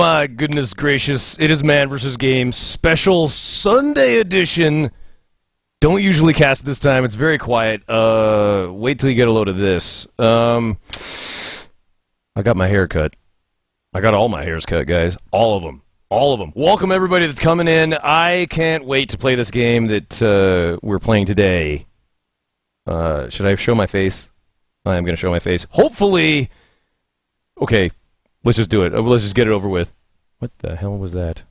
My goodness gracious, it is Man vs. Game special Sunday edition. Don't usually cast this time, it's very quiet. Wait till you get a load of this. I got my hair cut. I got all my hairs cut, guys. All of them. All of them. Welcome everybody that's coming in. I can't wait to play this game that we're playing today. Should I show my face? I am going to show my face. Hopefully... Okay, let's just do it. Let's just get it over with. What the hell was that?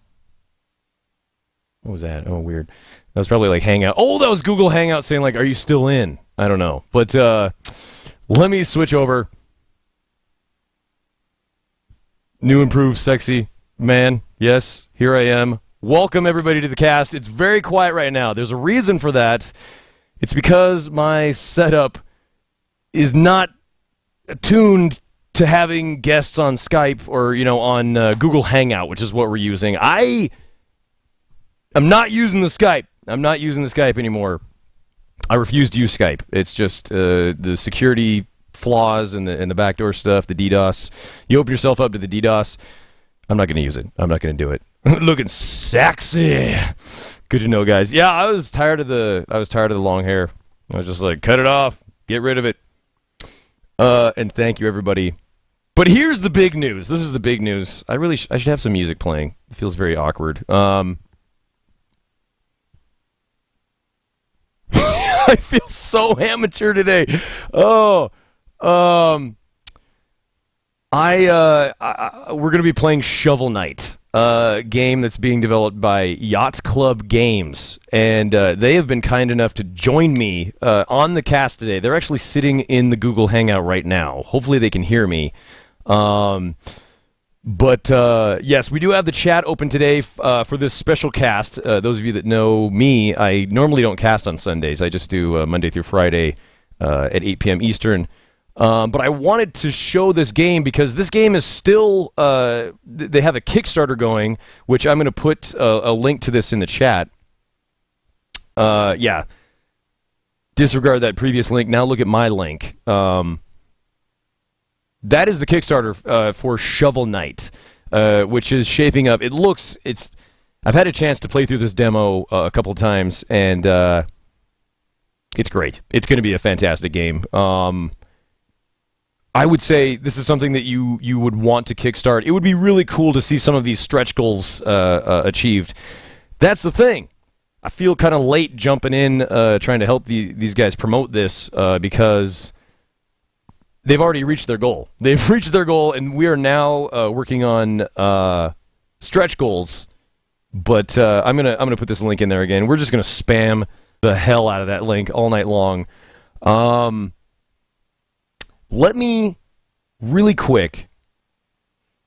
What was that? Oh, weird. That was probably like Hangout. Oh, that was Google Hangout saying like, are you still in? I don't know. But let me switch over. New, improved, sexy man. Yes, here I am. Welcome everybody to the cast. It's very quiet right now. There's a reason for that. It's because my setup is not attuned to having guests on Skype or, you know, on Google Hangout, which is what we're using. I'm not using the Skype. I'm not using the Skype anymore. I refuse to use Skype. It's just the security flaws and the backdoor stuff, the DDoS. You open yourself up to the DDoS. I'm not going to use it. I'm not going to do it. Looking sexy. Good to know, guys. Yeah, I was tired of the long hair. I was just like, cut it off. Get rid of it. And thank you, everybody. But here's the big news. This is the big news. I should have some music playing. It feels very awkward. I feel so amateur today. Oh, we're gonna be playing Shovel Knight, a game that's being developed by Yacht Club Games, and they have been kind enough to join me on the cast today. They're actually sitting in the Google Hangout right now. Hopefully they can hear me. Yes, we do have the chat open today for this special cast. Those of you that know me, I normally don't cast on Sundays. I just do Monday through Friday at 8 p.m. Eastern. But I wanted to show this game because this game is still... they have a Kickstarter going, which I'm going to put a link to this in the chat. Yeah. Disregard that previous link. Now look at my link. That is the Kickstarter for Shovel Knight, which is shaping up. I've had a chance to play through this demo a couple times, and it's great. It's going to be a fantastic game. I would say this is something that you would want to kickstart. It would be really cool to see some of these stretch goals achieved. That's the thing. I feel kind of late jumping in, trying to help these guys promote this because they've already reached their goal. They've reached their goal, and we are now working on stretch goals. But I'm gonna put this link in there again. We're just gonna spam the hell out of that link all night long. Let me, really quick,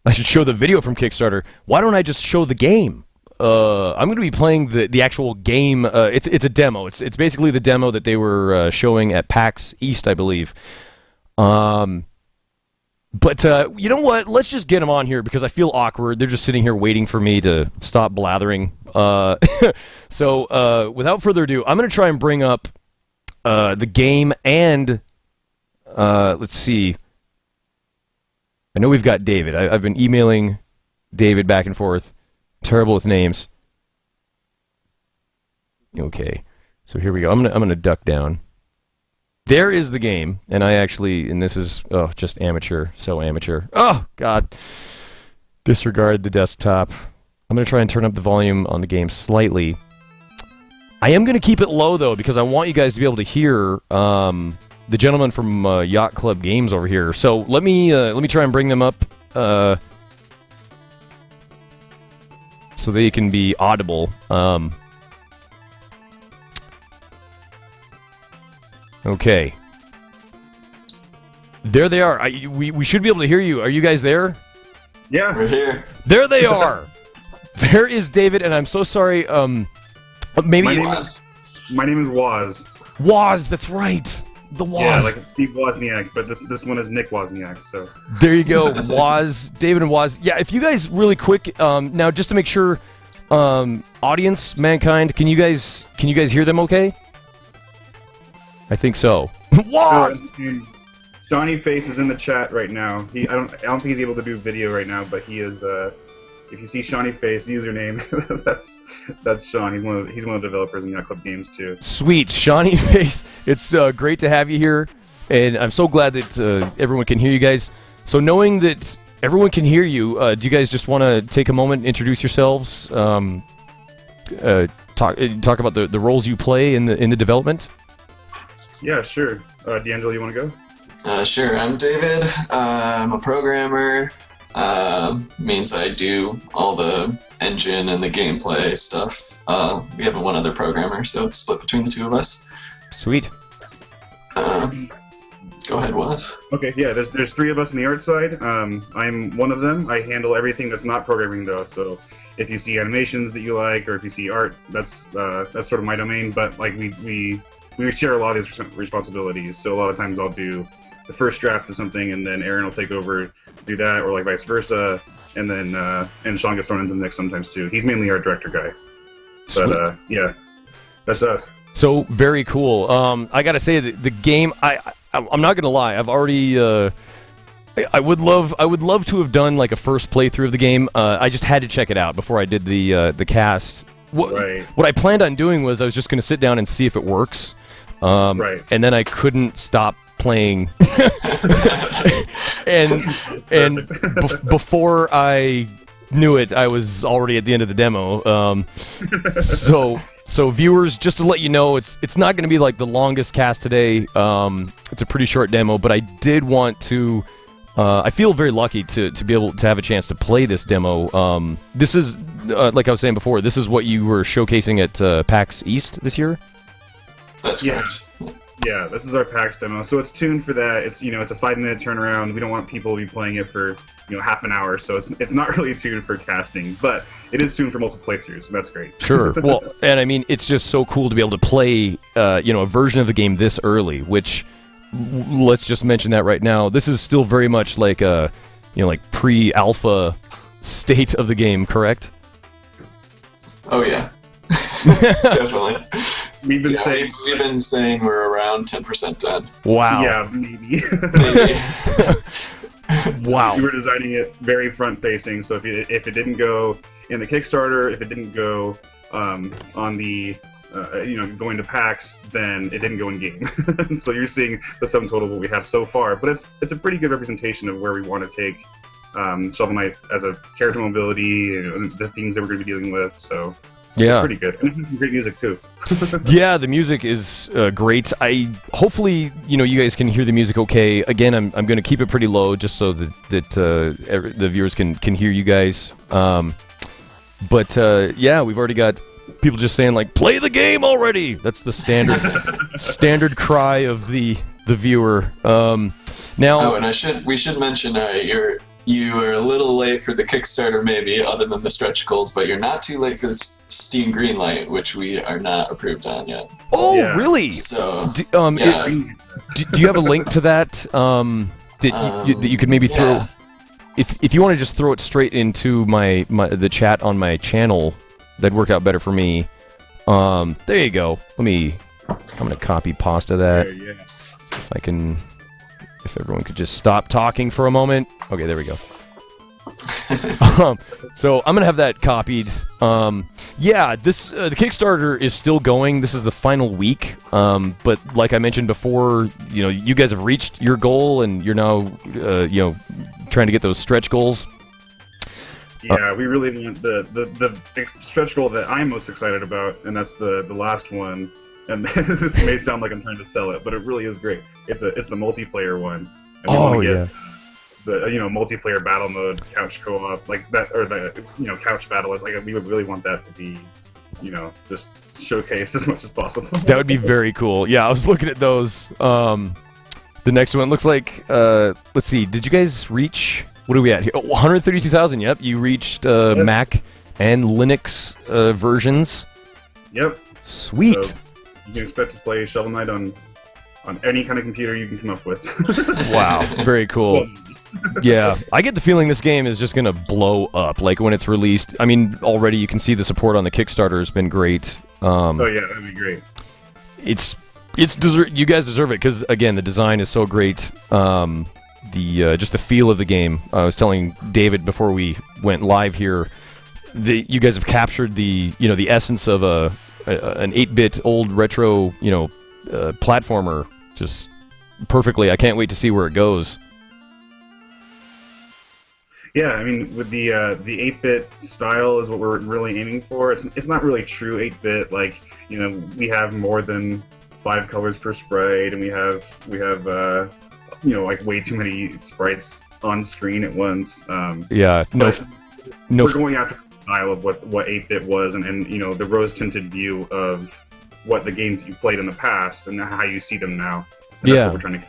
I should show the video from Kickstarter. Why don't I just show the game? I'm going to be playing the actual game. It's a demo. It's basically the demo that they were showing at PAX East, I believe. You know what? Let's just get them on here because I feel awkward. They're just sitting here waiting for me to stop blathering. So without further ado, I'm going to try and bring up the game and... let's see. I know we've got David. I've been emailing David back and forth. Terrible with names. Okay, so here we go. I'm gonna duck down. There is the game, and this is just amateur, so amateur. Oh God! Disregard the desktop. I'm gonna try and turn up the volume on the game slightly. I am gonna keep it low though because I want you guys to be able to hear. The gentleman from Yacht Club Games over here. So let me try and bring them up so they can be audible. Okay. There they are. We should be able to hear you. Are you guys there? Yeah, we're here. There they are. There is David, and I'm so sorry. Maybe my name is Waz. Waz, that's right. The Woz. Yeah, like Steve Wozniak, but this one is Nick Wozniak, so... There you go, Woz, David and Woz. Yeah, if you guys, really quick, now just to make sure, audience, Mankind, can you guys hear them okay? I think so. Woz! Johnny Face is in the chat right now. I don't think he's able to do video right now, but he is if you see Shawnee Face username, that's Sean. He's one of the developers in Yacht Club Games too. Sweet, Shawnee Face. It's great to have you here, and I'm so glad that everyone can hear you guys. So knowing that everyone can hear you, do you guys just want to take a moment, introduce yourselves, talk about the roles you play in the development? Yeah, sure. D'Angelo, you want to go? Sure. I'm David. I'm a programmer. Means I do all the engine and the gameplay stuff. We have one other programmer, so it's split between the two of us. Sweet. Go ahead, Wes. Okay, yeah, there's three of us on the art side. I'm one of them. I handle everything that's not programming, though. So if you see animations that you like, or if you see art, that's sort of my domain. But like we share a lot of these responsibilities. So a lot of times I'll do the first draft of something, and then Aaron will take over, do that, or like vice versa. And then and Sean gets thrown into the mix sometimes too. He's mainly our director guy. But yeah, that's us. So very cool. I gotta say the game. I'm not gonna lie. I've already. I would love to have done like a first playthrough of the game. I just had to check it out before I did the cast. What I planned on doing was I was just gonna sit down and see if it works. Right. And then I couldn't stop playing. and before I knew it, I was already at the end of the demo. So viewers, just to let you know, it's not going to be like the longest cast today. It's a pretty short demo, but I did want to. I feel very lucky to be able to have a chance to play this demo. This is like I was saying before. This is what you were showcasing at PAX East this year. That's correct. Yeah, this is our PAX demo, so it's tuned for that. It's it's a 5-minute turnaround. We don't want people to be playing it for half an hour, so it's not really tuned for casting, but it is tuned for multiple playthroughs, so that's great. Sure. Well, and I mean, it's just so cool to be able to play a version of the game this early. Which, let's just mention that right now. This is still very much like a like pre-alpha state of the game, correct? Oh yeah, definitely. We've been saying we're around 10% done. Wow. Yeah, maybe. Wow. We were designing it very front-facing, so if it didn't go in the Kickstarter, if it didn't go on the going to PAX, then it didn't go in game. So you're seeing the sum total of what we have so far, but it's a pretty good representation of where we want to take Shovel Knight as a character mobility, the themes that we're going to be dealing with. So. Yeah, it's pretty good, and it has some great music too. Yeah, the music is great. Hopefully you guys can hear the music okay. Again, I'm going to keep it pretty low just so that the viewers can hear you guys. But yeah, we've already got people just saying like, "Play the game already." That's the standard cry of the viewer. Now, and we should mention you are a little late for the Kickstarter, maybe, other than the stretch goals, but you're not too late for the Steam Greenlight, which we are not approved on yet. Oh, yeah. Really? So, yeah. Do you have a link to that that you could maybe throw? If you want to just throw it straight into the chat on my channel, that'd work out better for me. There you go. I'm gonna copy pasta that. Yeah. If I can. If everyone could just stop talking for a moment. Okay, there we go. So I'm gonna have that copied. Yeah, this the Kickstarter is still going. This is the final week. But like I mentioned before, you guys have reached your goal, and you're now, trying to get those stretch goals. Yeah, we really want the stretch goal that I'm most excited about, and that's the last one. And this may sound like I'm trying to sell it, but it really is great. It's the multiplayer one. And we want to get the multiplayer battle mode, couch co-op like that, or the couch battle. Like we would really want that to be just showcased as much as possible. That would be very cool. Yeah, I was looking at those. The next one looks like let's see. Did you guys reach? What are we at here? 132,000. Yep, you reached Mac and Linux versions. Yep. Sweet. So, you can expect to play Shovel Knight on any kind of computer you can come up with. Wow, very cool. Yeah, I get the feeling this game is just gonna blow up. Like when it's released. I mean, already you can see the support on the Kickstarter has been great. Oh yeah, that'd be great. You guys deserve it because again, the design is so great. Just the feel of the game. I was telling David before we went live here. you guys have captured the the essence of an 8-bit old retro platformer just perfectly. I can't wait to see where it goes. Yeah, I mean, with the 8-bit style is what we're really aiming for. It's not really true 8-bit. Like, we have more than 5 colors per sprite, and we have like way too many sprites on screen at once. Yeah, we're going after the style of what 8-bit was, and the rose-tinted view of what the games you played in the past and how you see them now. And that's what we're trying to.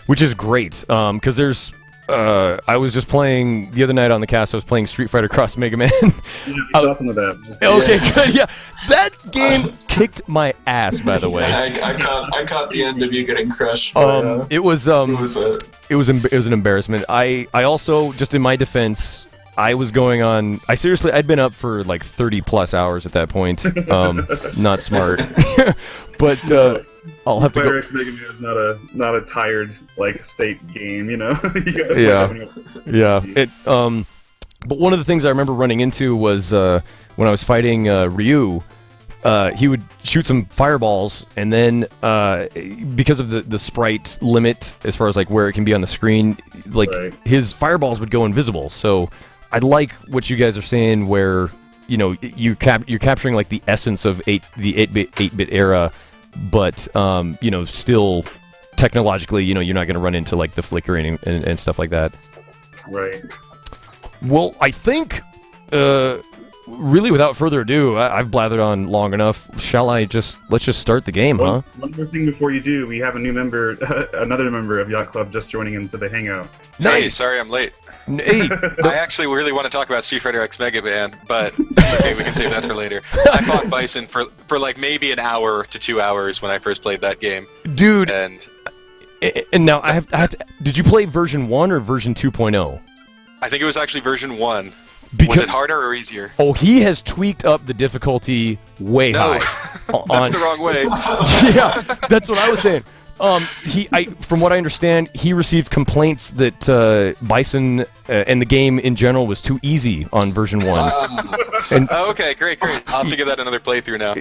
Which is great, because there's. I was just playing the other night on the cast. I was playing Street Fighter Cross Mega Man. Yeah, we saw some of that. Okay, good. Yeah, that game kicked my ass. By the way, I caught the end of you getting crushed. By, it was an embarrassment. I also, just in my defense, I was going on. I'd been up for like 30+ hours at that point. Not smart, but. I'll have to go. Mega Man is not a tired state game, you Yeah. But one of the things I remember running into was when I was fighting Ryu. He would shoot some fireballs, and then because of the sprite limit as far as where it can be on the screen, his fireballs would go invisible. So I like what you guys are saying, where you're capturing the essence of the 8-bit era. But still technologically, you're not going to run into the flickering and stuff like that. Right. Well, I think, really, without further ado, I've blathered on long enough. Let's just start the game, huh? One more thing before you do, we have a new member, another member of Yacht Club just joining into the hangout. Nice. Hey, sorry I'm late. Hey, I actually really want to talk about Street Fighter X Mega Man, but it's okay, we can save that for later. I fought Bison for maybe an hour to 2 hours when I first played that game. Dude, and now I have to, did you play version 1 or version 2.0? I think it was actually version 1. Was it harder or easier? Oh, he has tweaked up the difficulty way high. That's the wrong way. Yeah, that's what I was saying. From what I understand, he received complaints that Bison and the game in general was too easy on version 1. Okay, great. I'll have to give that another playthrough now.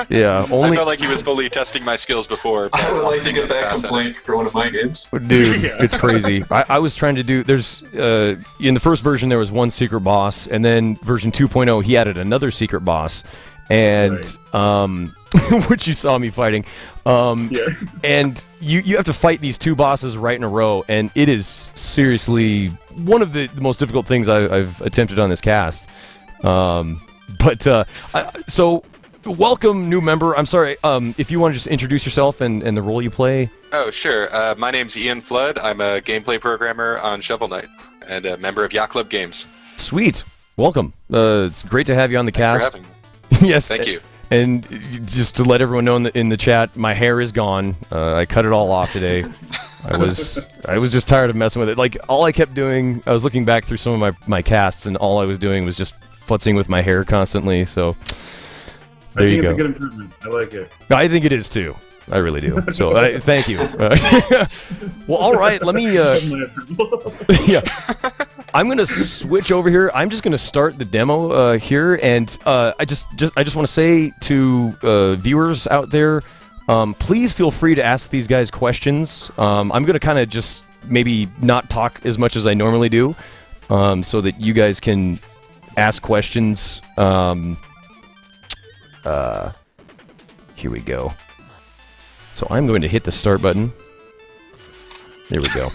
Yeah, I felt like he was fully testing my skills before. I would like to get that complaint for one of my games. Dude, it's crazy. I was trying to do... There's in the first version, there was one secret boss, and then version 2.0, he added another secret boss. And... which you saw me fighting, and you have to fight these 2 bosses right in a row, and it is seriously one of the most difficult things I've attempted on this cast. So welcome, new member. I'm sorry, if you want to just introduce yourself and the role you play. Oh, sure. My name's Ian Flood. I'm a gameplay programmer on Shovel Knight and a member of Yacht Club Games. Sweet. Welcome. It's great to have you on the cast. Thanks for having me. Yes. Thank you. And just to let everyone know in the chat, my hair is gone. I cut it all off today. I was just tired of messing with it. All I kept doing, I was looking back through some of my casts, and all I was doing was just futzing with my hair constantly. So there you go. I think it's a good improvement. I like it. I think it is too. I really do. So thank you. Well, all right. Let me. Yeah. I'm gonna switch over here. I'm just gonna start the demo here, and I just want to say to viewers out there, please feel free to ask these guys questions. I'm gonna kind of just maybe not talk as much as I normally do, so that you guys can ask questions. Here we go. So I'm going to hit the start button. There we go.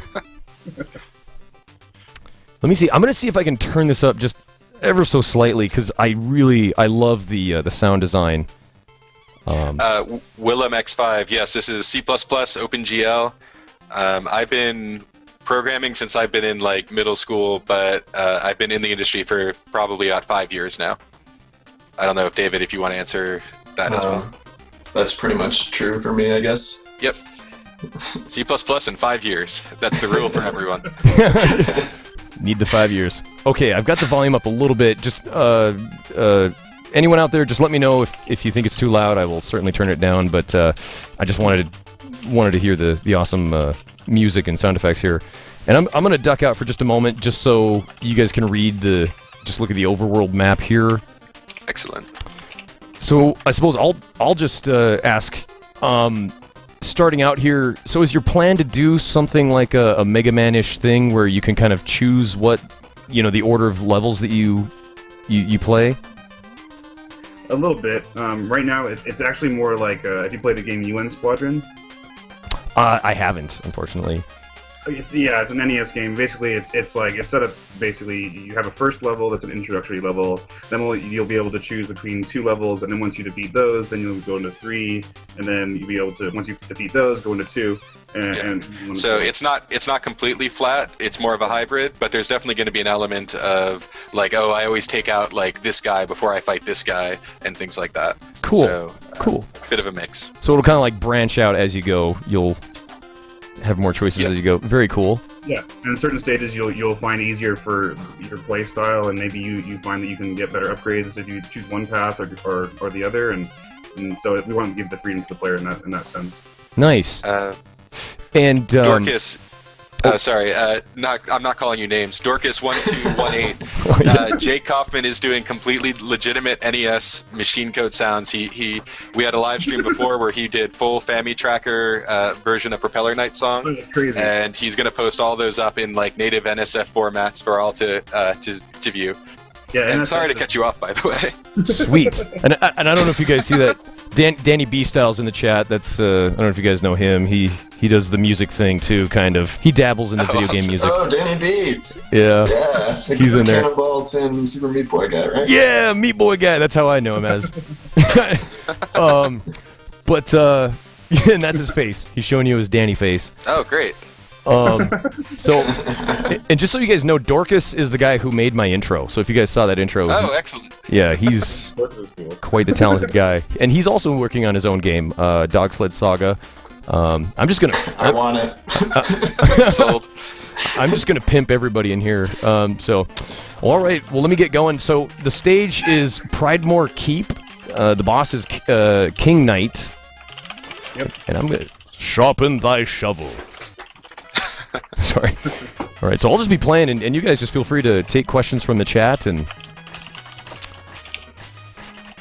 Let me see. I'm going to see if I can turn this up just ever so slightly, because I love the sound design. Willem X5. Yes, this is C++ OpenGL. I've been programming since I've been in middle school, but I've been in the industry for probably about 5 years now. I don't know if David, if you want to answer that as well. That's pretty much true for me, I guess. Yep. C++ in 5 years. That's the rule for everyone. Need the 5 years. Okay, I've got the volume up a little bit. Just anyone out there, just let me know if you think it's too loud. I will certainly turn it down. But I just wanted to hear the awesome music and sound effects here. And I'm going to duck out for just a moment, just so you guys can read the just look at the overworld map here. Excellent. So I suppose I'll just ask, starting out here. So is your plan to do something like a Mega Man-ish thing where you can kind of choose what, the order of levels that you play? A little bit. Right now, it's actually more like if you play the game UN Squadron. I haven't, unfortunately. It's an NES game. Basically, it's set up. Basically, you have a first level that's an introductory level. Then you'll be able to choose between 2 levels, and then once you defeat those, then you'll go into 3, and then you'll be able to, once you defeat those, go into 2. So it's not completely flat. It's more of a hybrid, but there's definitely going to be an element of like, oh, I always take out like this guy before I fight this guy, and things like that. Cool. So, cool. Bit of a mix. So it'll kind of like branch out as you go. You'll have more choices as you go. Very cool. Yeah, and in certain stages you'll find easier for your play style, and maybe you find that you can get better upgrades if you choose one path or the other, and so we want to give the freedom to the player in that sense. Nice. And Dorcas. Sorry, I'm not calling you names. Dorcas 1218. Jake Kaufman is doing completely legitimate NES machine code sounds. We had a live stream before where he did full Family Tracker version of Propeller Night song. That's crazy. And he's gonna post all those up in like native NSF formats for all to view. Yeah, and sorry to cut you off, by the way. Sweet. And I don't know if you guys see that. Danny B Styles in the chat. That's I don't know if you guys know him. He does the music thing too, kind of. He dabbles in the video game music. Oh, Danny B. Yeah. Yeah. He's in there. Cannonball and Super Meat Boy guy, right? Yeah, Meat Boy guy. That's how I know him as. And that's his face. He's showing you his Danny face. Oh, great. So, and just so you guys know, Dorcas is the guy who made my intro. So if you guys saw that intro, oh, excellent. Yeah, he's quite the talented guy, and he's also working on his own game, Dog Sled Saga. I'm just gonna. I want it. Sold. I'm just gonna pimp everybody in here. All right. Well, let me get going. So the stage is Pridemore Keep. The boss is King Knight. Yep. And I'm gonna sharpen thy shovel. Sorry. All right, so I'll just be playing, and you guys just feel free to take questions from the chat, and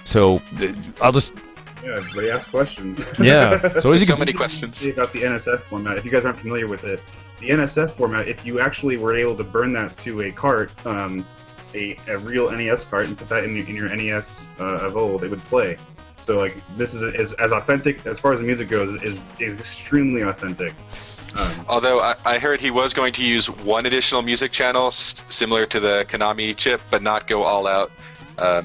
so I'll just. Yeah, everybody ask questions. Yeah. So as you can so many questions about the NSF format. If you guys aren't familiar with it, the NSF format, if you actually were able to burn that to a cart, a real NES cart, and put that in your NES of old, it would play. So like this is as authentic as far as the music goes. Is extremely authentic. Although I heard he was going to use one additional music channel similar to the Konami chip, but not go all out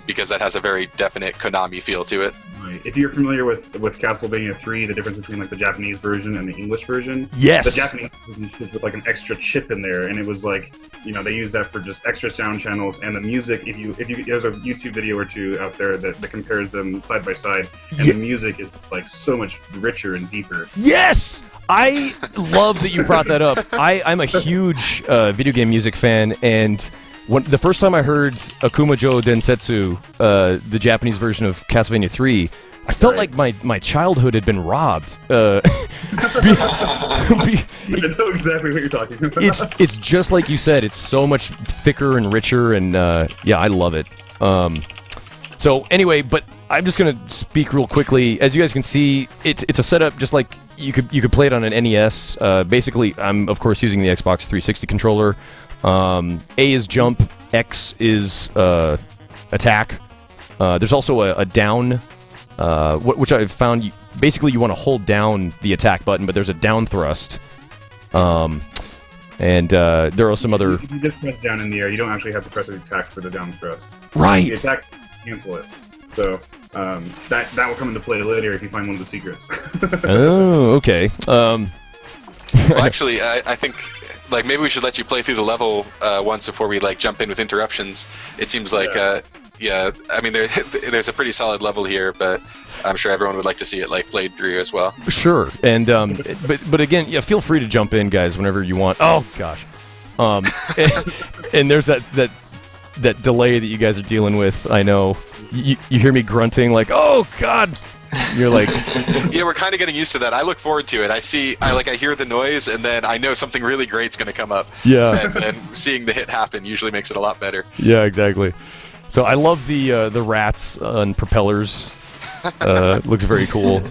because that has a very definite Konami feel to it. Right. If you're familiar with Castlevania 3, the difference between like the Japanese version and the English version, yes, the Japanese version was with like an extra chip in there, and it was like they use that for just extra sound channels, and the music. If you there's a YouTube video or two out there that compares them side by side, and the music is like so much richer and deeper. Yes. I love that you brought that up. I'm a huge video game music fan, and the first time I heard Akumajo Densetsu, the Japanese version of Castlevania 3, I felt like my childhood had been robbed. I know exactly what you're talking about. It's just like you said. It's so much thicker and richer, and yeah, I love it. So anyway, but I'm just gonna speak real quickly. As you guys can see, it's a setup just like you could play it on an NES. Basically, I'm of course using the Xbox 360 controller. A is jump, X is attack. There's also a down, which I've found. Basically, you want to hold down the attack button, but there's a down thrust. And there are some other. You just press down in the air. You don't actually have to press the attack for the down thrust. Right. The attack cancel it. So that will come into play later if you find one of the secrets. Oh, okay. Well, actually, I think like maybe we should let you play through the level once before we like jump in with interruptions. It seems like yeah. I mean, there's a pretty solid level here, but I'm sure everyone would like to see it like played through as well. Sure. And but again, yeah, feel free to jump in, guys, whenever you want. Oh gosh. And there's that delay that you guys are dealing with. I know you hear me grunting like, oh god, You're like, Yeah, we're kind of getting used to that. I look forward to it. I hear the noise, and then I know something really great's going to come up. yeah, And then seeing the hit happen usually makes it a lot better. yeah, exactly. So I love the rats and propellers. Looks very cool.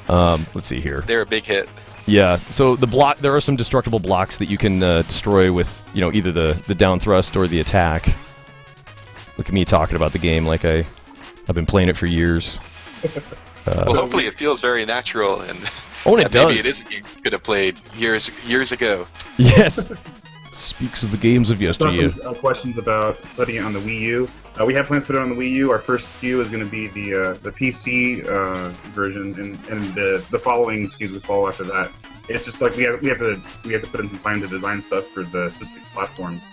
Let's see here. They're a big hit. Yeah. So there are some destructible blocks that you can destroy with either the down thrust or the attack. Look at me talking about the game like I've been playing it for years. Well, hopefully it feels very natural, and Oh, and it does. maybe it is a game you could have played years ago. Yes. Speaks of the games of Saw yesteryear. some questions about putting it on the Wii U. We have plans to put it on the Wii U. Our first SKU is going to be the PC version, and the following SKUs will follow after that. It's just like we have to put in some time to design stuff for the specific platforms,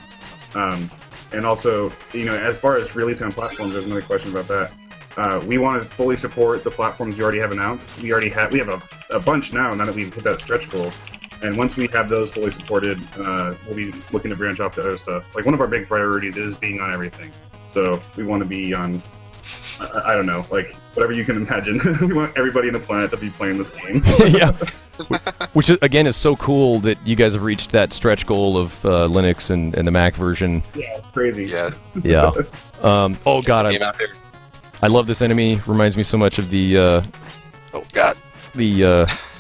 and also as far as releasing on platforms, there's another question about that. We want to fully support the platforms we already have announced. We have a bunch now that we've hit that stretch goal. And once we have those fully supported, we'll be looking to branch off to other stuff. Like, one of our big priorities is being on everything. So we want to be on, I don't know, like, whatever you can imagine. We want everybody on the planet to be playing this game. Yeah. Which, again, is so cool that you guys have reached that stretch goal of Linux and the Mac version. Yeah, it's crazy. Yeah. Yeah. Oh, God. Game out there. I love this enemy. Reminds me so much of the, oh, God.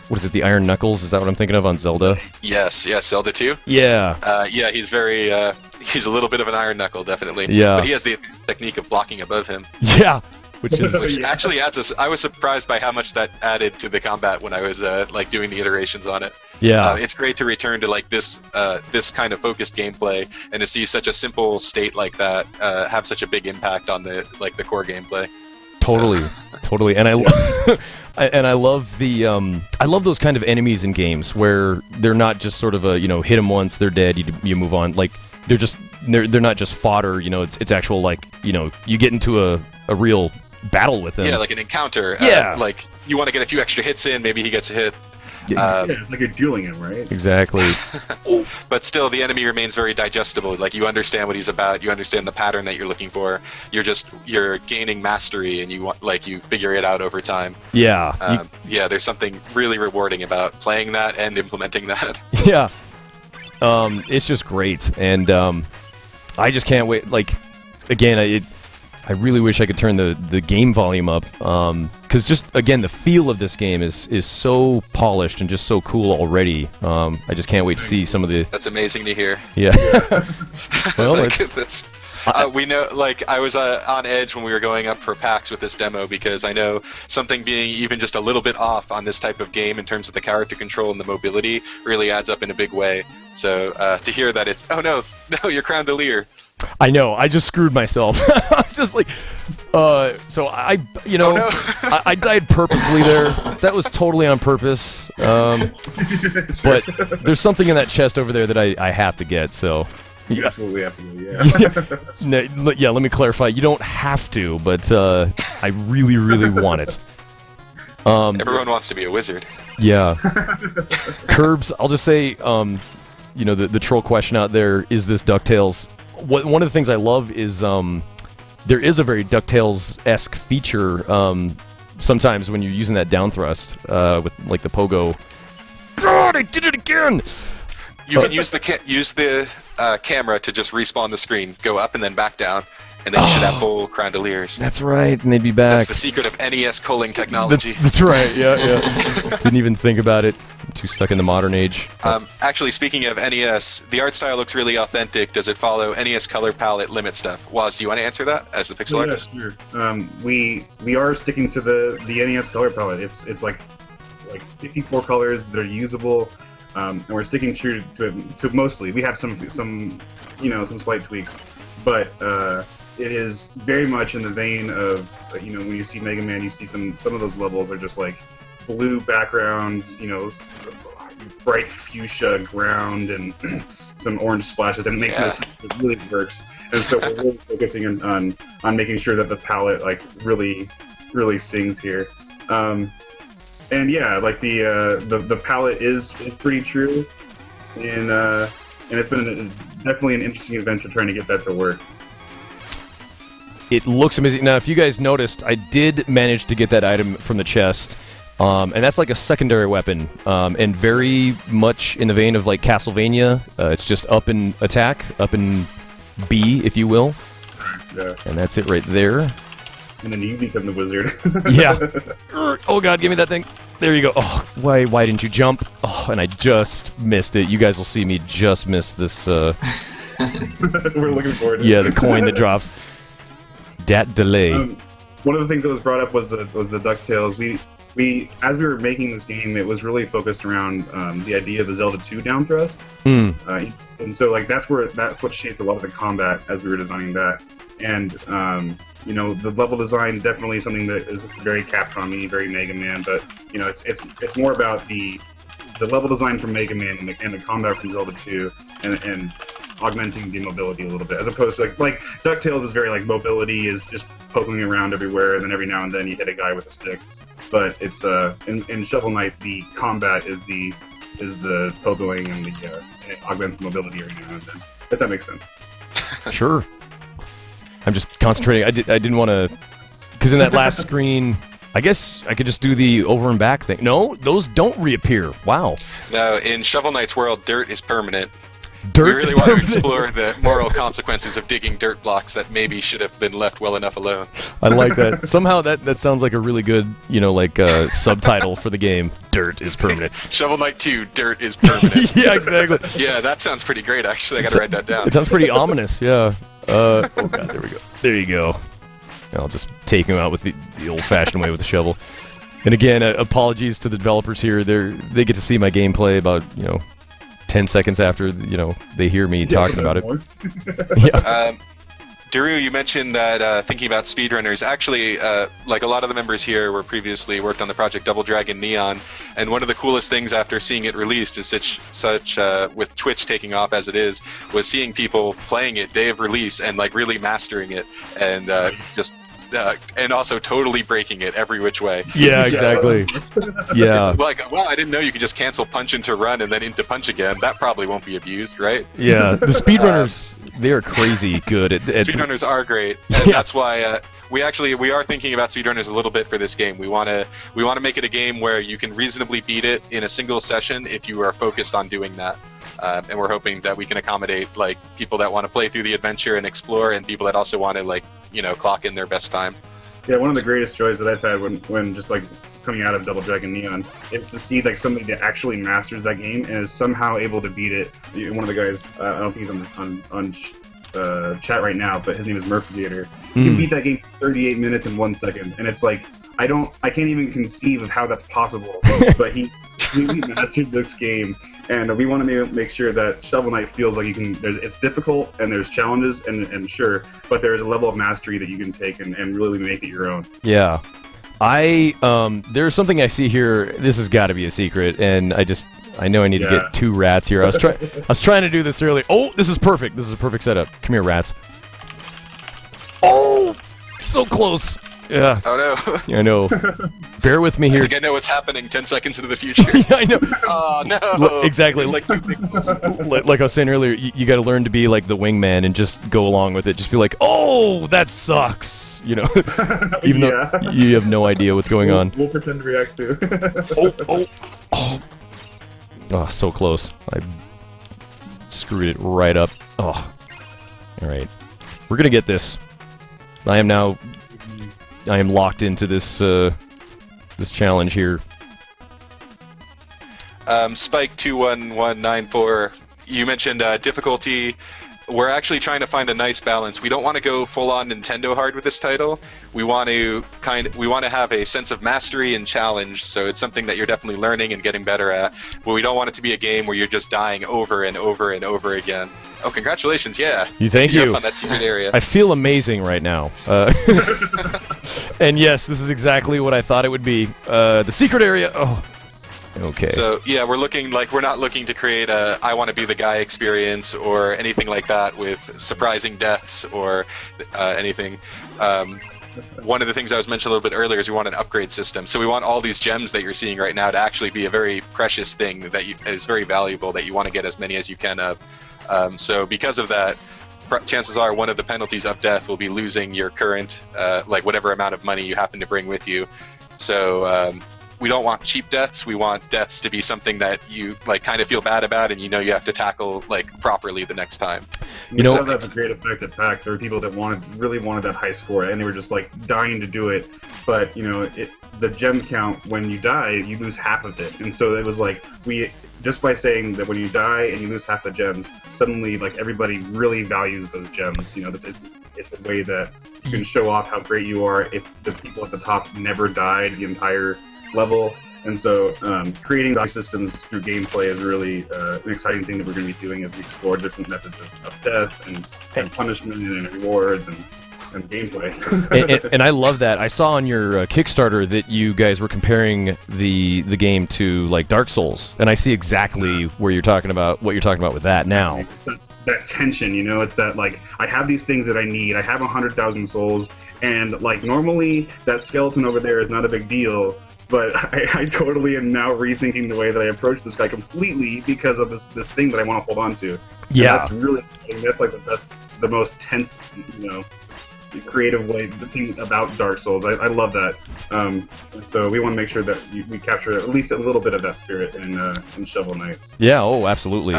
What is it, the Iron Knuckles? Is that what I'm thinking of on Zelda? Yes, Zelda 2. Yeah. Yeah, he's he's a little bit of an iron knuckle, definitely. Yeah. But he has the technique of blocking above him. Yeah. Which is... Which actually I was surprised by how much that added to the combat when I was doing the iterations on it. Yeah. It's great to return to this kind of focused gameplay, and to see such a simple state like that have such a big impact on the core gameplay. Totally, totally, and I love I love those kind of enemies in games where they're not just sort of a hit them once, they're dead, you move on. Like they're not just fodder. It's actual you get into a real battle with them. Yeah, like an encounter. Yeah, like you want to get a few extra hits in. Maybe he gets a hit. Yeah, it's like you're dueling him, right? Exactly. But still, the enemy remains very digestible. Like, you understand what he's about. You understand the pattern that you're looking for. You're gaining mastery, and you figure it out over time. Yeah. Yeah, there's something really rewarding about playing that and implementing that. Yeah. It's just great, and I just can't wait. Like, again, I really wish I could turn the game volume up, because just, again, the feel of this game is so polished and just so cool already. I just can't wait to see some of the... That's amazing to hear. Yeah. Well, we know, I was on edge when we were going up for PAX with this demo, because I know something being even just a little bit off on this type of game in terms of the character control and the mobility really adds up in a big way. So to hear that it's, oh no, you're Crown-de-Leer. I know. I just screwed myself. I was just like, so I died purposely there. That was totally on purpose. But there's something in that chest over there that I have to get. So You absolutely have to, yeah. Yeah. Let me clarify. You don't have to, but I really, really want it. Everyone wants to be a wizard. Yeah. Curbs. I'll just say, the troll question out there: is this DuckTales? One of the things I love is there is a very DuckTales-esque feature sometimes when you're using that down thrust with the pogo. God, I did it again! You can use the camera to just respawn the screen, go up and then back down, and then you should have full Crown-de-Leers. That's right, and they'd be back. That's the secret of NES culling technology. That's right, yeah. Didn't even think about it. Too stuck in the modern age. Actually, speaking of NES, the art style looks really authentic. Does it follow NES color palette limit stuff? Waz, do you want to answer that as the pixel artist? Sure. We are sticking to the NES color palette. It's like 54 colors that are usable, and we're sticking true to mostly. We have some slight tweaks, but it is very much in the vein of when you see Mega Man, you see some of those levels are just like blue backgrounds, bright fuchsia ground, and some orange splashes, and it makes it really works. And so we're really focusing on making sure that the palette really sings here. And yeah, the palette is pretty true, and it's been definitely an interesting adventure trying to get that to work. It looks amazing. Now, if you guys noticed, I did manage to get that item from the chest, and that's like a secondary weapon, and very much in the vein of like Castlevania. It's just up in attack, up in B, if you will. Yeah. And that's it right there. And then you become the wizard. Yeah. Oh god, give me that thing. There you go. Oh, why didn't you jump? Oh, and I just missed it. You guys will see me just miss this. We're looking forward to it. Yeah, the coin that drops. Dat delay. One of the things that was brought up was the DuckTales. We as we were making this game, it was really focused around the idea of the Zelda 2 down thrust. And so like that's what shaped a lot of the combat as we were designing that. And you know, the level design definitely something that is very Capcom-y, very Mega Man, but you know, it's more about the level design from Mega Man and the combat from Zelda 2 and augmenting the mobility a little bit, as opposed to like DuckTales is very like mobility is just poking around everywhere, and then every now and then you hit a guy with a stick. But it's in Shovel Knight the combat is the pogoing and it augments the mobility every now and then. If that makes sense. Sure. I'm just concentrating. I didn't want to, because in that last screen, I guess I could just do the over and back thing. No, those don't reappear. Wow. No, in Shovel Knight's world, dirt is permanent. Dirt we really is want to permanent. explore the moral consequences of digging dirt blocks that maybe should have been left well enough alone. I like that. Somehow that sounds like a really good, you know, like subtitle for the game. Dirt is permanent. Shovel Knight 2, dirt is permanent. Yeah, exactly. Yeah, that sounds pretty great, actually. I gotta write that down. It sounds pretty ominous, yeah. Oh god, there we go. There you go. I'll just take him out with the old-fashioned way with the shovel. And again, apologies to the developers here. They get to see my gameplay about, 10 seconds after, they hear me talking about it. Yeah. Daru, you mentioned that thinking about speedrunners. Actually, like a lot of the members here were previously worked on the project Double Dragon Neon, and one of the coolest things after seeing it released is such with Twitch taking off as it is, was seeing people playing it day of release and like really mastering it, and and also totally breaking it every which way. Yeah, exactly. Yeah. It's like, wow, I didn't know you could just cancel punch into run and then into punch again. That probably won't be abused, right? Yeah, the speedrunners, they are crazy good at speedrunners are great, and that's why we are thinking about speedrunners a little bit for this game. We want to make it a game where you can reasonably beat it in a single session if you are focused on doing that. And we're hoping that we can accommodate like people that want to play through the adventure and explore, and people that also want to clock in their best time. Yeah, one of the greatest joys that I've had when just like coming out of Double Dragon Neon is to see like somebody that actually masters that game and is somehow able to beat it. One of the guys, I don't think he's on chat right now, but his name is Murph Theater. He can beat that game in 38 minutes in 1 second, and it's like I can't even conceive of how that's possible. But he mastered this game. And we want to make sure that Shovel Knight feels like it's difficult and there's challenges and sure, but there's a level of mastery that you can take and really make it your own. Yeah. There's something I see here. This has got to be a secret, and I know I need to get 2 rats here. I was trying to do this earlier. Oh, this is perfect. This is a perfect setup. Come here, rats. Oh, so close. Yeah. Oh no. Yeah, I know. Bear with me here. I think I know what's happening 10 seconds into the future. Yeah, I know. Oh no. Exactly. Like I was saying earlier, you got to learn to be like the wingman and just go along with it. Just be like, oh, that sucks. Even though you have no idea what's going on. We'll pretend to react too. Oh, so close. I screwed it right up. Oh. All right. We're going to get this. I am locked into this this challenge here. Spike 21194, you mentioned difficulty. We're actually trying to find a nice balance. We don't want to go full on Nintendo hard with this title. We want to have a sense of mastery and challenge, so it's something that you're definitely learning and getting better at. But we don't want it to be a game where you're just dying over and over and over again. Oh, congratulations! Yeah. Thank you. On that secret area. I feel amazing right now. And yes, this is exactly what I thought it would be. The secret area. Oh. Okay. So yeah, we're not looking to create a I want to be the guy experience or anything like that with surprising deaths or anything. One of the things I was mentioning a little bit earlier is we want an upgrade system. So we want all these gems that you're seeing right now to actually be a very precious thing that is very valuable that you want to get as many as you can of. So because of that, chances are one of the penalties of death will be losing your current, like whatever amount of money you happen to bring with you. So we don't want cheap deaths. We want deaths to be something that you like kind of feel bad about, and you know you have to tackle like properly the next time. You know, that's a great effect at PAX. There were people that really wanted that high score, and they were just like dying to do it. But you know, the gem count when you die, you lose half of it, and so it was like just by saying that when you die and you lose half the gems, suddenly like everybody really values those gems. You know, it's a way that you can show off how great you are if the people at the top never died the entire level. And so creating value systems through gameplay is really an exciting thing that we're going to be doing as we explore different methods of death and punishment and rewards and gameplay. and I love that. I saw on your Kickstarter that you guys were comparing the game to like Dark Souls, and I see exactly what you're talking about with that now. That tension, you know, it's that like I have these things that I need. I have 100,000 souls, and like normally that skeleton over there is not a big deal. But I totally am now rethinking the way that I approach this guy completely because of this thing that I want to hold on to. Yeah, and that's really, that's like the most tense, you know, creative way, the thing about Dark Souls. I love that. And so we want to make sure that we capture at least a little bit of that spirit in Shovel Knight. Yeah, oh, absolutely.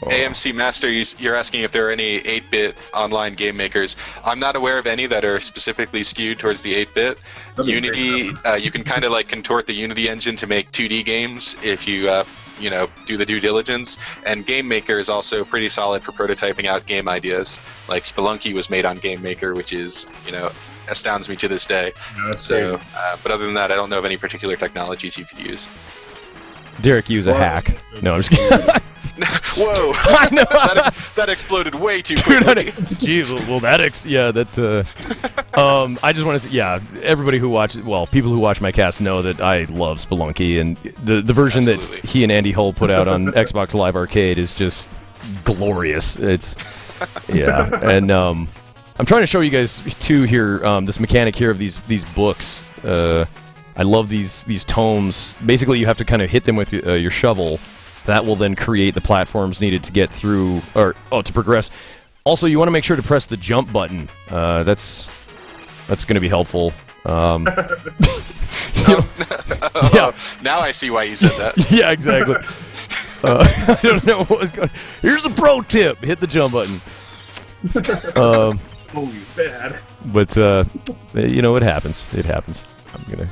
AMC Master, you're asking if there are any 8-bit online game makers. I'm not aware of any that are specifically skewed towards the 8-bit. Unity, you can kind of like contort the Unity engine to make 2D games if you you know, do the due diligence. And Game Maker is also pretty solid for prototyping out game ideas. Like Spelunky was made on Game Maker, which is, you know, astounds me to this day. So, but other than that, I don't know of any particular technologies you could use. Derek used a hack. No, I'm just kidding. Whoa! I know. that exploded way too quickly. Geez, well, that I just want to say, yeah, everybody who watches, well, people who watch my cast know that I love Spelunky, and the version Absolutely. that he and Andy Hull put out on Xbox Live Arcade is just glorious. It's, yeah, and I'm trying to show you guys too here this mechanic here of these books. I love these tomes. Basically, you have to kind of hit them with your shovel. That will then create the platforms needed to get through, or to progress. Also, you want to make sure to press the jump button. That's going to be helpful. Yeah. Now I see why you said that. Yeah, exactly. I don't know what was going. Here's a pro tip: hit the jump button. Holy bad. But you know, it happens. It happens. I'm gonna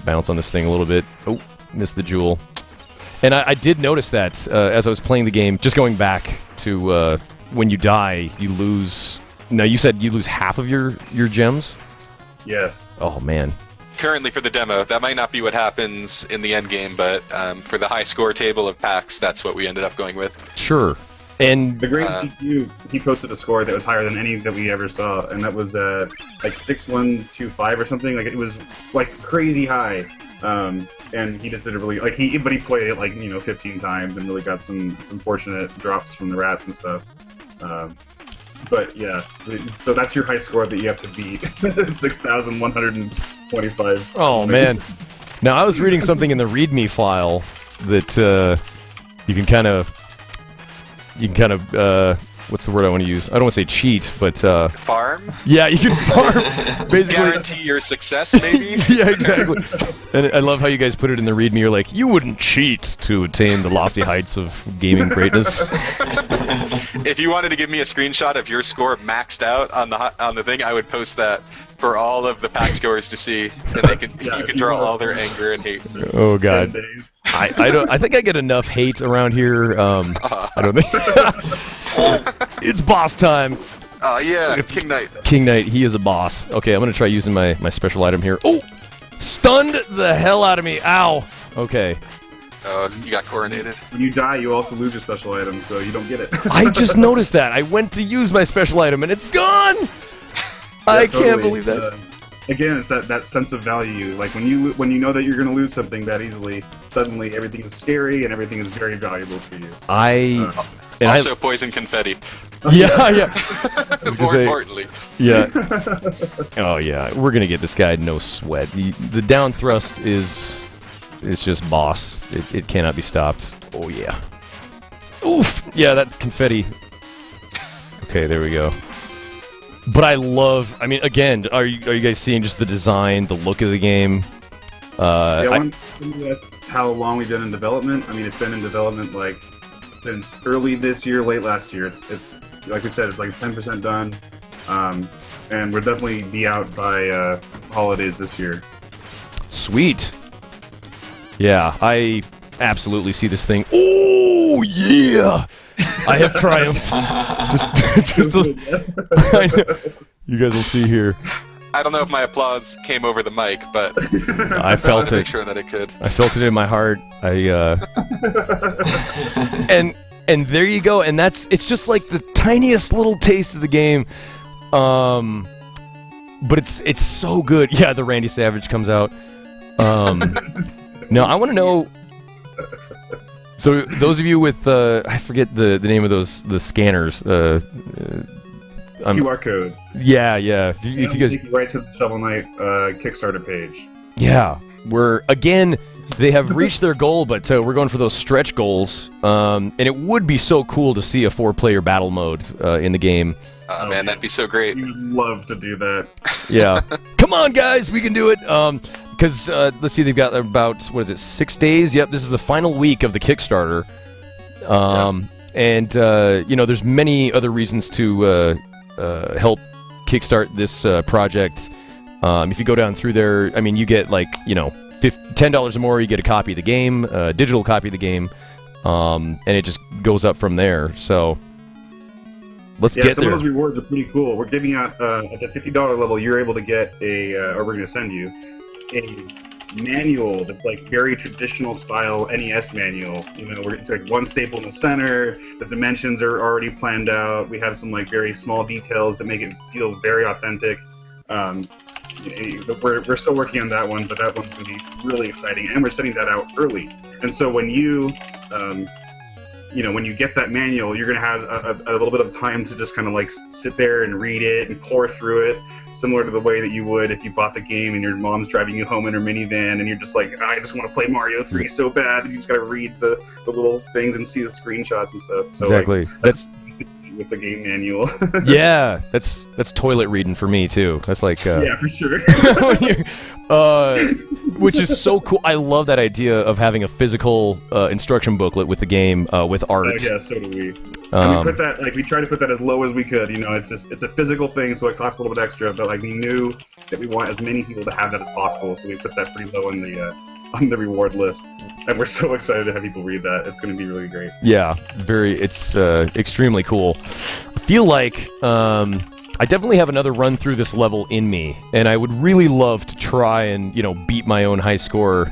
bounce on this thing a little bit. Oh, missed the jewel. And I did notice that as I was playing the game, just going back to when you die, you lose... Now, you said you lose half of your gems? Yes. Oh, man. Currently for the demo, that might not be what happens in the end game, but for the high score table of PAX, that's what we ended up going with. Sure. And the great CPU, he posted a score that was higher than any that we ever saw, and that was like 6125 or something. Like it was like crazy high. And he just did a really but he played it like, you know, 15 times and really got some fortunate drops from the rats and stuff. But yeah, so that's your high score that you have to beat. 6,125. Oh man! Now I was reading something in the README file that you can kind of what's the word I want to use? I don't want to say cheat, but farm? Yeah, you can farm. Basically, guarantee your success, maybe. Yeah, exactly. And I love how you guys put it in the README. You're like, you wouldn't cheat to attain the lofty heights of gaming greatness. If you wanted to give me a screenshot of your score maxed out on the thing, I would post that for all of the PAX goers to see, and they can you can draw all their anger and hate. Oh God. I think I get enough hate around here. I don't think it's boss time. Oh yeah, it's King Knight. King Knight, he is a boss. Okay, I'm gonna try using my special item here. Oh, stunned the hell out of me. Ow. Okay. Oh, you got coronated. When you die, you also lose your special item, so you don't get it. I just noticed that. I went to use my special item and it's gone. Yeah, I can't believe that. Again, it's that sense of value. Like when you know that you're going to lose something that easily, suddenly everything is scary and everything is very valuable to you. Also poison confetti. Yeah, yeah. More importantly. Yeah. Oh yeah, we're gonna get this guy no sweat. The down thrust is just boss. It cannot be stopped. Oh yeah. Oof. Yeah, that confetti. Okay, there we go. But I love. I mean, again, are you guys seeing just the design, the look of the game? I want to ask how long we've been in development. I mean, it's been in development like since early this year, late last year. It's like we said, it's like 10% done, and we'll definitely be out by holidays this year. Sweet. Yeah, I absolutely see this thing. Oh yeah, I have triumphed. just you guys will see here. I don't know if my applause came over the mic, but I felt it. Make sure that it could. I felt it in my heart. And there you go. And it's just like the tiniest little taste of the game. But it's so good. Yeah, the Randy Savage comes out. Now I want to know. So those of you with I forget the name of the scanners. QR code. Yeah. If you guys right to the Shovel Knight Kickstarter page. Yeah, they have reached their goal, but we're going for those stretch goals. And it would be so cool to see a 4-player battle mode in the game. Oh man, that'd be so great. You'd love to do that. Yeah. Come on, guys, we can do it. Because let's see, they've got about 6 days? Yep, this is the final week of the Kickstarter. And there's many other reasons to help kickstart this project. If you go down through there, I mean, you get $10 or more, you get a copy of the game, a digital copy of the game, and it just goes up from there. So let's get there. Some of those rewards are pretty cool. We're giving out at the $50 level, you're able to get or we're going to send you a manual that's like very traditional style NES manual. It's like one staple in the center. The dimensions are already planned out. We have some like very small details that make it feel very authentic. We're still working on that one, but that one's going to be really exciting, and we're sending that out early. And so when you when you get that manual, you're going to have a little bit of time to just kind of like sit there and read it and pour through it, similar to the way that you would if you bought the game and your mom's driving you home in her minivan and you're just like, I just want to play Mario 3 so bad, and you just got to read the little things and see the screenshots and stuff. So exactly. That's with the game manual. Yeah, that's toilet reading for me too. That's like yeah, for sure. Which is so cool. I love that idea of having a physical instruction booklet with the game with art. Yeah, so do we. And we put that we try to put that as low as we could. It's a physical thing, so it costs a little bit extra. But we knew that we want as many people to have that as possible, so we put that pretty low on the reward list. And we're so excited to have people read that. It's going to be really great. Yeah, it's extremely cool. I feel like I definitely have another run through this level in me, and I would really love to try and beat my own high score.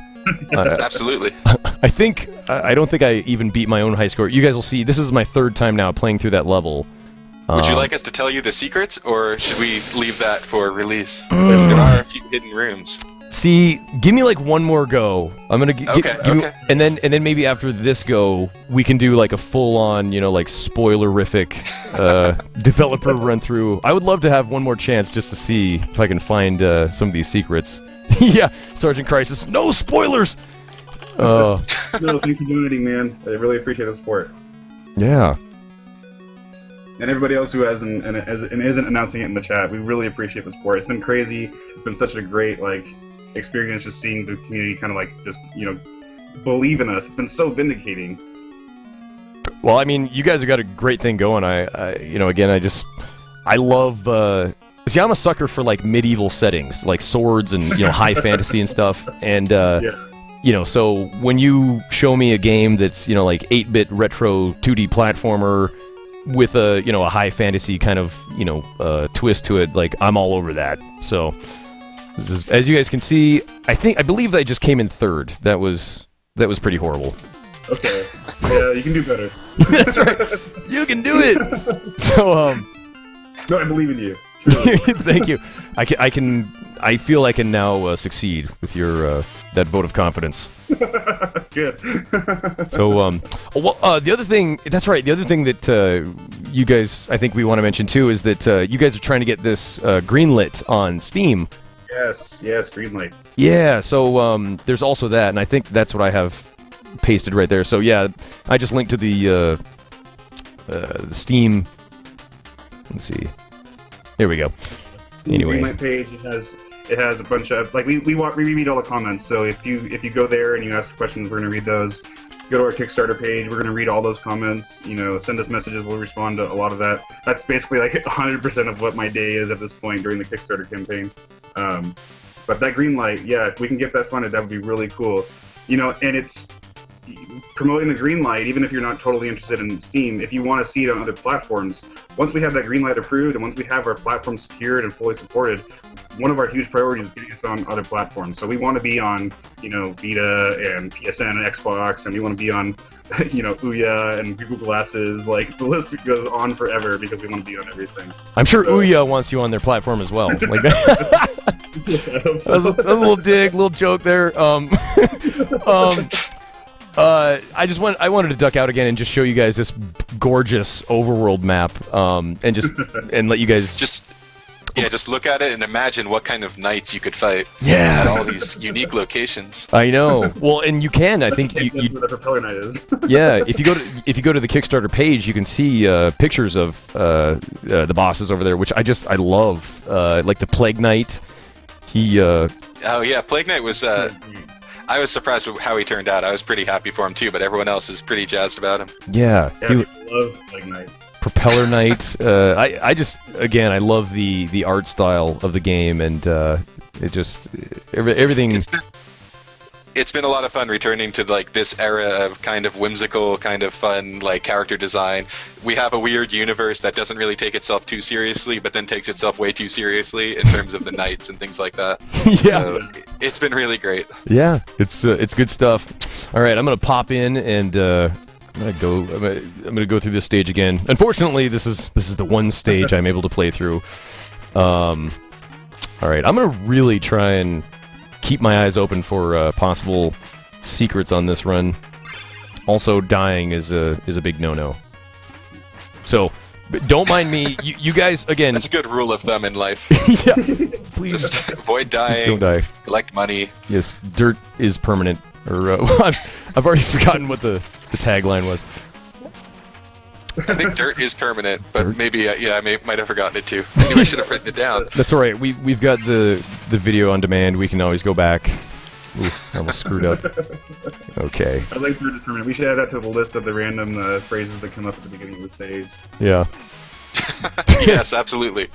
Absolutely. I don't think I even beat my own high score. You guys will see. This is my 3rd time now playing through that level. Would you like us to tell you the secrets, or should we leave that for release? There are a few hidden rooms. See, give me like one more go. I'm gonna okay. And then maybe after this go, we can do like a full-on, like spoilerific developer run through. I would love to have one more chance just to see if I can find some of these secrets. Yeah, Sergeant Crisis, no spoilers. No, thanks for donating, man. I really appreciate the support. Yeah. And everybody else who hasn't and isn't announcing it in the chat, we really appreciate the support. It's been crazy. It's been such a great experience just seeing the community kind of believe in us. It's been so vindicating. Well, I mean, you guys have got a great thing going. I love. See, I'm a sucker for medieval settings, like swords and high fantasy and stuff. And so when you show me a game that's 8-bit retro 2D platformer with a a high fantasy kind of twist to it, I'm all over that. So. As you guys can see, I believe I just came in 3rd. That was pretty horrible. Okay. Yeah, you can do better. That's right. You can do it. So no, I believe in you. Thank you. I feel I can now succeed with your that vote of confidence. Good. So the other thing, that's right. The other thing that you guys, I think we want to mention too, is that you guys are trying to get this greenlit on Steam. Yes, greenlight. Yeah, so there's also that, and I think that's what I have pasted right there. So yeah, I just linked to the Steam Let's see. Here we go. The Anyway. Greenlight page, it has a bunch of, like, we read all the comments, so if you go there and you ask questions, we're going to read those. Go to our Kickstarter page, we're going to read all those comments, you know, send us messages, we'll respond to a lot of that. That's basically like 100% of what my day is at this point during the Kickstarter campaign. But that Greenlight, yeah, if we can get that funded, that would be really cool. You know, and it's promoting the Greenlight, even if you're not totally interested in Steam, if you want to see it on other platforms, once we have that Greenlight approved and once we have our platform secured and fully supported, one of our huge priorities is getting us on other platforms. So we want to be on, you know, Vita and PSN and Xbox, and we want to be on, you know, Ouya and Google Glasses. Like, the list goes on forever because we want to be on everything. I'm sure Ouya wants you on their platform as well. Like that. That was a little dig, little joke there. I wanted to duck out again and just show you guys this gorgeous overworld map, and just and let you guys just look at it and imagine what kind of knights you could fight. Yeah, at all these unique locations. I know. Well, and you can. I think that's where the propeller knight is. Yeah, if you go to the Kickstarter page, you can see pictures of the bosses over there, which I love. Like the Plague Knight. Oh yeah, Plague Knight was. I was surprised with how he turned out. I was pretty happy for him too, but everyone else is pretty jazzed about him. Yeah, I love Plague Knight. Propeller Knight. I love the art style of the game, and it just everything. It's been a lot of fun returning to like this era of kind of whimsical, kind of fun like character design. We have a weird universe that doesn't really take itself too seriously, but then takes itself way too seriously in terms of the knights and things like that. Yeah, so it's been really great. Yeah, it's good stuff. All right, I'm gonna pop in and I'm gonna go through this stage again. Unfortunately, this is the one stage I'm able to play through. All right, I'm gonna really try and keep my eyes open for possible secrets on this run. Also, dying is a big no-no. So, don't mind me. You guys, again. That's a good rule of thumb in life. Yeah, please just avoid dying. Just don't die. Collect money. Yes, dirt is permanent. Or I've already forgotten what the tagline was. I think dirt is permanent, but dirt? Maybe I might have forgotten it too. Maybe I should have written it down. That's all right. We've got the video on demand. We can always go back. Oof, I almost screwed up. Okay. I like dirt is permanent. We should add that to the list of the random phrases that come up at the beginning of the stage. Yeah. Yes, absolutely.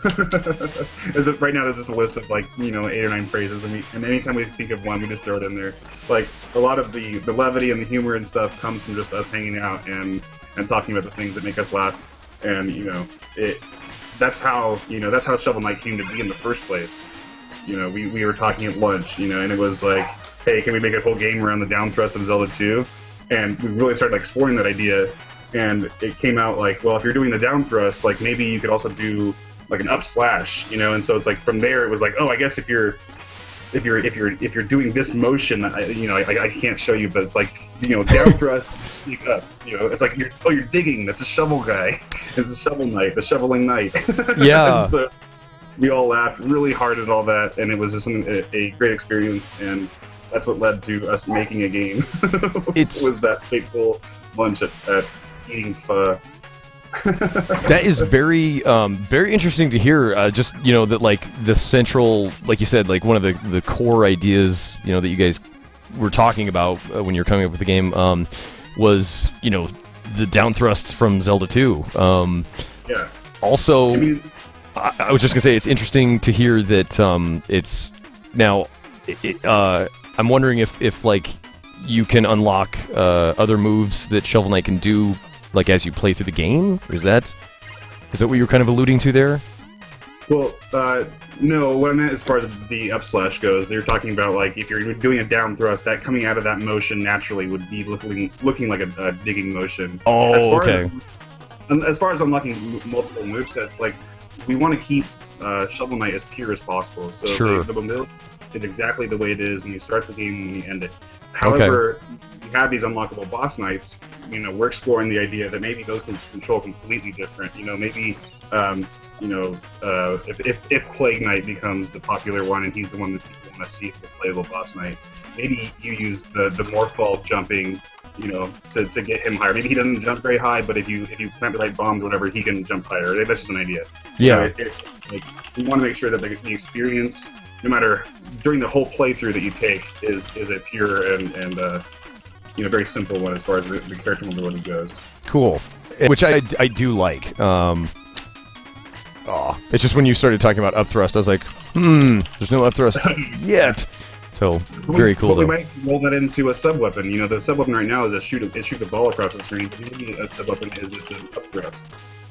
Right now, there's just a list of like 8 or 9 phrases, and anytime we think of one, we just throw it in there. Like a lot of the levity and the humor and stuff comes from just us hanging out and talking about the things that make us laugh, and that's how Shovel Knight came to be in the first place. We were talking at lunch, and it was like, hey, can we make a whole game around the down thrust of Zelda 2? And we really started exploring that idea. And it came out like, well, if you're doing the down thrust, like maybe you could also do like an up slash, and so it's like from there it was like, oh, I guess if you're doing this motion, I can't show you, but it's like down thrust, sneak up, it's like you're digging. That's a shovel guy. It's a shovel knight, the shoveling knight. Yeah. And so we all laughed really hard at all that, and it was just a great experience, and that's what led to us making a game. It was that fateful lunch at eating pho. That is very interesting to hear. Just that like the central, like you said, like one of the core ideas that you guys were talking about when you're coming up with the game was the down thrusts from Zelda 2. Yeah. Also, I was just gonna say it's interesting to hear that it's now. I'm wondering if like you can unlock other moves that Shovel Knight can do, like as you play through the game. Is that what you were kind of alluding to there? Well, no. What I meant as far as the up slash goes, they're talking about like if you're doing a down thrust, that coming out of that motion naturally would be looking like a digging motion. Oh, okay. As far as unlocking multiple movesets, like we want to keep Shovel Knight as pure as possible. So sure. The mobility is exactly the way it is when you start the game and when you end it. However, you have these unlockable boss knights. We're exploring the idea that maybe those can control completely different. Maybe if Plague Knight becomes the popular one and he's the one that people want to see for the playable boss knight, maybe you use the morph ball jumping to get him higher. Maybe he doesn't jump very high, but if you plant the right bombs or whatever, he can jump higher. That's just an idea. Yeah. Like, we want to make sure that the experience, no matter during the whole playthrough that you take, is a pure and very simple one as far as the character mobility goes. Cool. Which I do like. It's just when you started talking about up thrust, I was like, there's no up thrust yet. So, very cool, but we though. might roll that into a sub-weapon. The sub-weapon right now is it shoots a ball across the screen. Maybe a sub-weapon is an up thrust.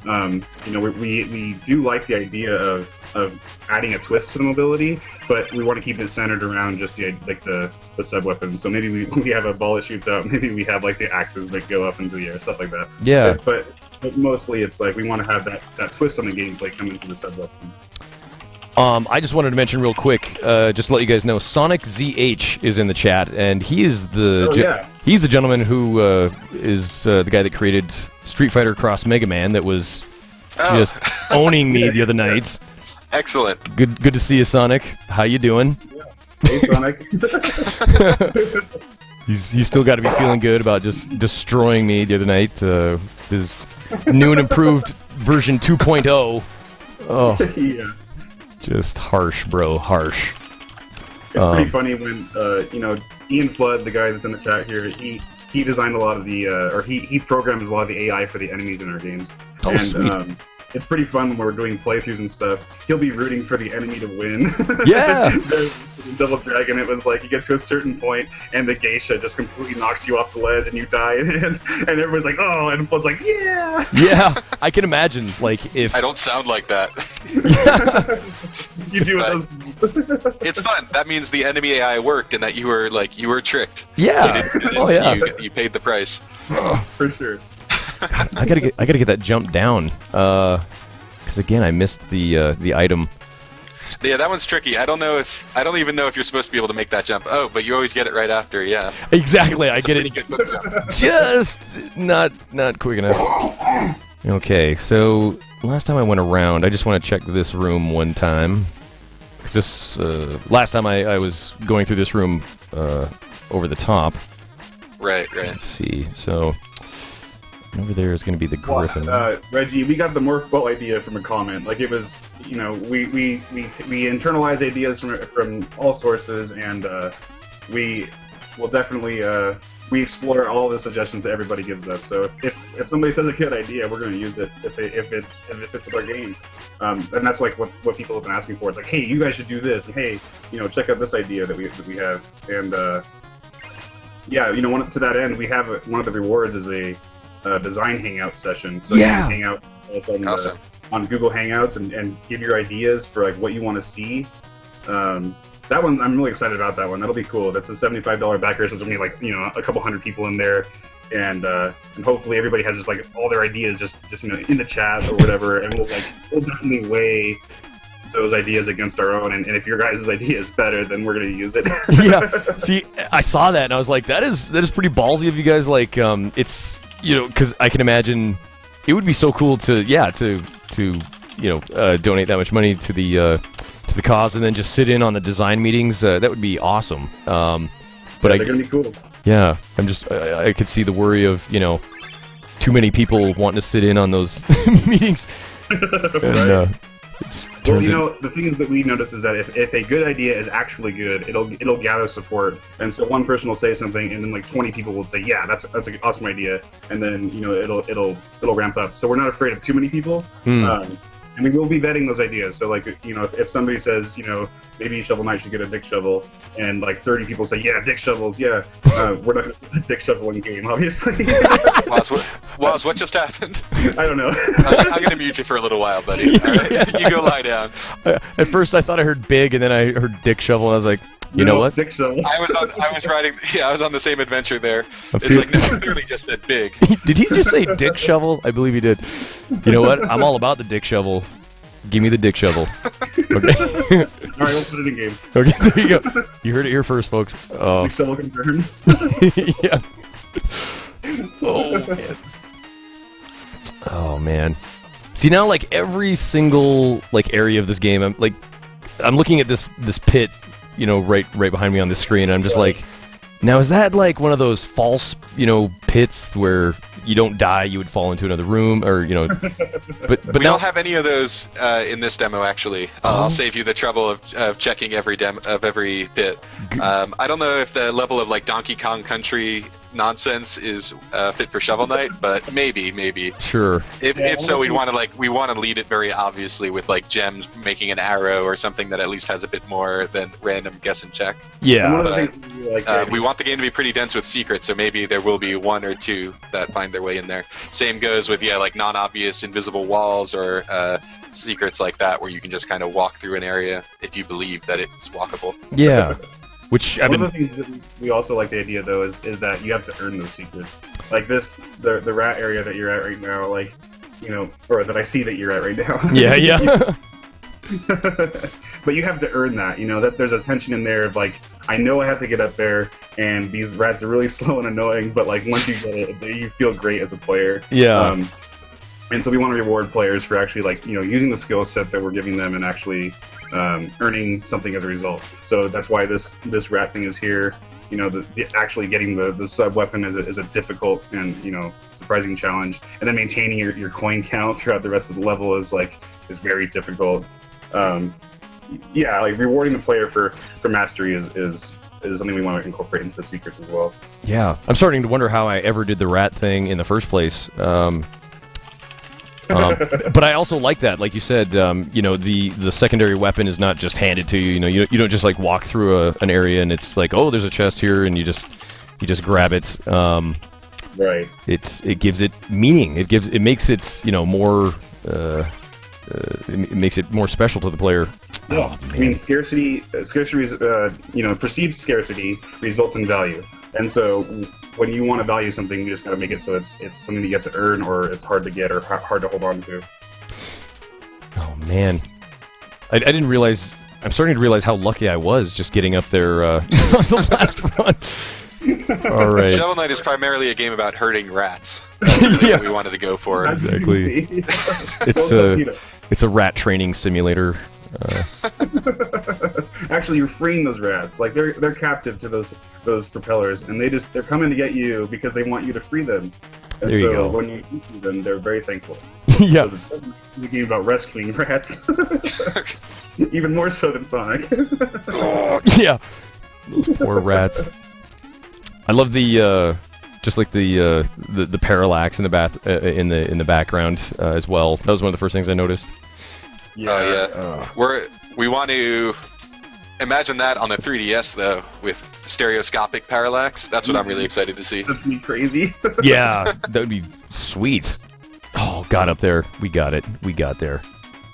We do like the idea of adding a twist to the mobility, but we want to keep it centered around just the sub-weapons. So maybe we have a ball that shoots out. Maybe we have like the axes that go up into the air, stuff like that. Yeah. But mostly it's like we want to have that twist on the gameplay come into the sub-weapon. I just wanted to mention real quick, just to let you guys know, Sonic ZH is in the chat, and he is he's the gentleman who is the guy that created Street Fighter Cross Mega Man that was just owning me the other night. Excellent. Good to see you, Sonic. How you doing? Yeah. Hey, Sonic. He's still got to be feeling good about just destroying me the other night. His new and improved version 2.0. Oh. Yeah. Just harsh, bro. Harsh. It's pretty funny when, Ian Flood, the guy that's in the chat here, he designed a lot of the, he programs a lot of the AI for the enemies in our games. Oh, and, sweet. It's pretty fun when we're doing playthroughs and stuff. He'll be rooting for the enemy to win. Yeah! Double Dragon, it was like you get to a certain point and the geisha just completely knocks you off the ledge and you die, and everybody's like, oh, and Flood's like, yeah! Yeah, I can imagine, like, if... I don't sound like that. You do it. It's fun. That means the enemy AI worked and that you were tricked. Yeah. Oh yeah. You paid the price. For sure. God, I gotta get that jump down. Because again, I missed the item. Yeah, that one's tricky. I don't even know if you're supposed to be able to make that jump. Oh, but you always get it right after. Yeah. Exactly. I It's get a it. pretty good hook jump. Just not quick enough. Okay, so last time I went around, I just want to check this room one time. 'Cause this last time I was going through this room over the top. Right. Let's see. So over there is going to be the Griffin. Reggie, we got the morph ball idea from a comment. Like, it was, we internalize ideas from all sources, and we will definitely we explore all the suggestions that everybody gives us. So if somebody says a good idea, we're going to use it if it fits with our game. And that's like what people have been asking for. It's like, hey, you guys should do this. And, hey, check out this idea that we have. And yeah, to that end, we have one of the rewards is a design hangout session. So you can hang out with us on Google Hangouts and give your ideas for like what you want to see. That one, I'm really excited about that one. That'll be cool. That's a $75 backer, so there's gonna be like a couple hundred people in there, and hopefully everybody has just like all their ideas just in the chat or whatever, and we'll definitely weigh those ideas against our own, and if your guys' idea is better, then we're gonna use it. Yeah. See, I saw that and I was like, that is pretty ballsy of you guys. Like, it's because I can imagine it would be so cool to donate that much money to the cause and then just sit in on the design meetings. That would be awesome. But they're gonna be cool. Yeah, I could see the worry of too many people wanting to sit in on those meetings. And, well, the thing is that we notice is that if a good idea is actually good, it'll gather support, and so one person will say something, and then like 20 people will say, yeah, that's an awesome idea, and then it'll ramp up. So we're not afraid of too many people. And we will be vetting those ideas. So, like, if somebody says, maybe Shovel Knight should get a dick shovel, and like 30 people say, yeah, dick shovels, yeah, we're not going to put a dick shovel in game, obviously. Woz, what just happened? I don't know. I'm going to mute you for a little while, buddy. All right? You go lie down. At first, I thought I heard big, and then I heard dick shovel, and I was like, you know what? Dick shovel. I was on the same adventure there. It's like, no, clearly just said big. Did he just say dick shovel? I believe he did. You know what? I'm all about the dick shovel. Give me the dick shovel. Okay. All right, we'll put it in game. Okay, there you go. You heard it here first, folks. Dick shovel confirmed. Yeah. Oh, man. Oh, man. See, now, like, every single, like, area of this game, I'm looking at this pit, right behind me on the screen, and I'm just like, Now, is that like one of those false, pits where you don't die, you would fall into another room, or but we now don't have any of those in this demo. Actually, I'll save you the trouble of checking every every pit. I don't know if the level of like Donkey Kong Country nonsense is fit for Shovel Knight, but maybe. Sure. If so, we want to lead it very obviously with like gems making an arrow or something that at least has a bit more than random guess and check. Yeah. One of the things We want the game to be pretty dense with secrets, so maybe there will be one or two that find their way in there. Same goes with like non-obvious invisible walls or secrets like that, where you can just kind of walk through an area if you believe that it's walkable. Yeah. Which one of the things that we also like the idea though is that you have to earn those secrets. Like the rat area that you're at right now, like or that I see that you're at right now. Yeah. But you have to earn that. That there's a tension in there of like, I know I have to get up there, and these rats are really slow and annoying. But like once you get it, you feel great as a player. Yeah. And so we want to reward players for actually like using the skill set that we're giving them and actually earning something as a result. So that's why this rat thing is here. Actually getting the sub weapon is a difficult and surprising challenge, and then maintaining your coin count throughout the rest of the level is very difficult. Like rewarding the player for mastery is something we want to incorporate into the secrets as well. Yeah, I'm starting to wonder how I ever did the rat thing in the first place. But I also like that, like you said, the secondary weapon is not just handed to you. You don't just like walk through an area and it's like, oh, there's a chest here, and you just grab it. Right. It gives it meaning. It makes it more. It makes it more special to the player. Yeah, I mean, scarcity is, perceived scarcity results in value, and so when you want to value something, you just got to make it so it's something that you have to earn, or it's hard to get, or hard to hold on to. Oh man, I didn't realize. I'm starting to realize how lucky I was just getting up there on the last run. All right. Shovel Knight is primarily a game about hurting rats. That's really what we wanted to go for. Exactly. It's a rat training simulator. Actually, you're freeing those rats. Like they're captive to those propellers, and they're coming to get you because they want you to free them. And there you go. When you free them, they're very thankful. Yeah. So it's a game about rescuing rats, even more so than Sonic. Yeah. Those poor rats. I love the just like the parallax in the background as well. That was one of the first things I noticed. Yeah. We want to imagine that on the 3DS though, with stereoscopic parallax. That's what I'm really excited to see. That's me crazy. Yeah, that would be sweet. Oh, got up there. We got it. We got there.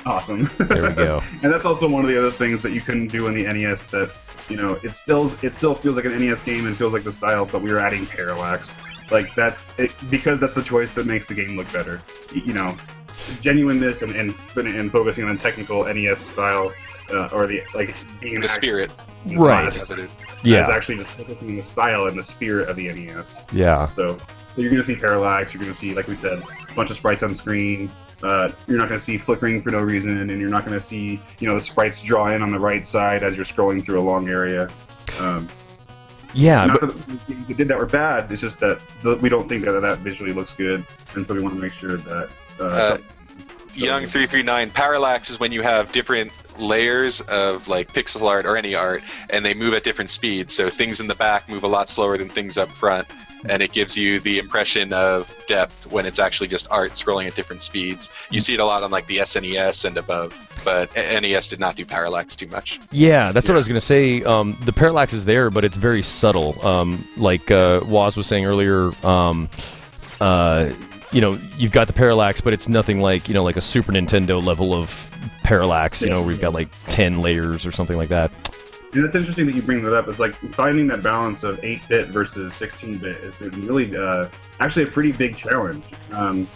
Awesome. There we go. And that's also one of the other things that you couldn't do in the NES. That it still feels like an NES game and feels like the style, but we were adding parallax. Like that's it, because that's the choice that makes the game look better. Genuineness and focusing on technical NES style, or being the spirit. Right. Yeah. It's actually just focusing on the style and the spirit of the NES. Yeah. So you're going to see parallax. You're going to see, like we said, a bunch of sprites on screen. You're not going to see flickering for no reason, and you're not going to see the sprites draw in on the right side as you're scrolling through a long area. Yeah, not that the games that did that were bad. It's just that we don't think that visually looks good, and so we want to make sure that. Young 339, parallax is when you have different layers of like pixel art or any art, and they move at different speeds. So things in the back move a lot slower than things up front, and it gives you the impression of depth when it's actually just art scrolling at different speeds. You see it a lot on like the SNES and above, but NES did not do parallax too much. Yeah, that's what I was going to say. The parallax is there, but it's very subtle. Like Waz was saying earlier, you've got the parallax, but it's nothing like, like a Super Nintendo level of parallax, where we've got like 10 layers or something like that. And it's interesting that you bring that up. It's like finding that balance of 8-bit versus 16-bit has been really actually a pretty big challenge. I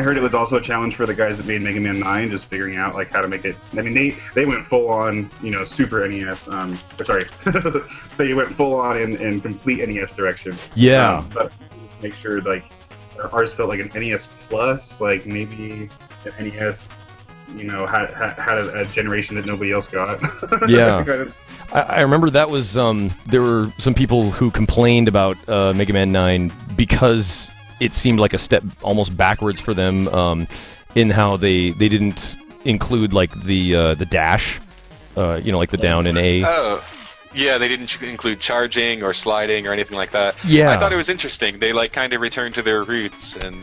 heard it was also a challenge for the guys that made Mega Man 9, just figuring out like how to make it. I mean, they went full on, Super NES. They went full on in complete NES direction. Yeah. But make sure like ours felt like an NES Plus, like maybe an NES had a generation that nobody else got. Yeah. Kind of. I remember that was there were some people who complained about Mega Man 9 because it seemed like a step almost backwards for them in how they didn't include like the dash, like the down and A. Oh, yeah, they didn't include charging or sliding or anything like that. Yeah. I thought it was interesting. They like kind of returned to their roots and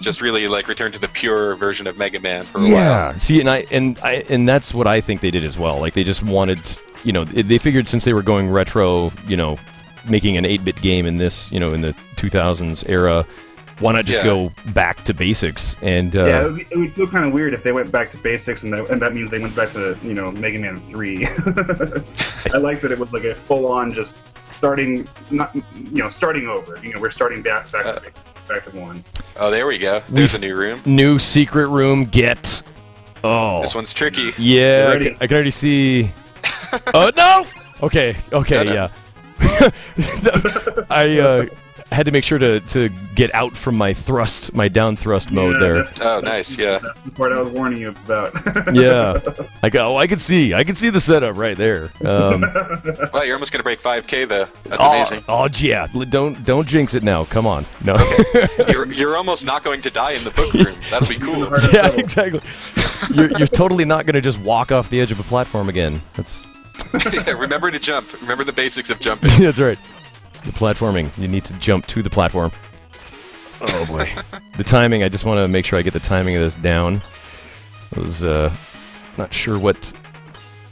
just really like returned to the pure version of Mega Man for a while. Yeah. See, and that's what I think they did as well. Like they just wanted, they figured since they were going retro, making an 8-bit game in this, in the 2000s era, why not just go back to basics? And it would feel kind of weird if they went back to basics, and that means they went back to Mega Man 3. I like that it was like a full-on just starting, starting over. We're starting back to 1. Oh, there we go. There's a new room. New secret room. Get. Oh, This one's tricky. yeah. I can already see. Oh no. Okay. No. Yeah. I had to make sure to get out from my down thrust mode there. Nice, yeah. That's the part I was warning you about. Yeah. I could see the setup right there. Wow, you're almost gonna break 5K though. That's amazing. Oh yeah. Don't jinx it now. Come on. No. You're almost not going to die in the book room. That'll be cool. Yeah, exactly. You're totally not going to just walk off the edge of a platform again. That's Yeah, remember to jump. Remember the basics of jumping. that's right. The platforming. You need to jump to the platform. Oh boy. The timing. I just want to make sure I get the timing of this down. I was not sure what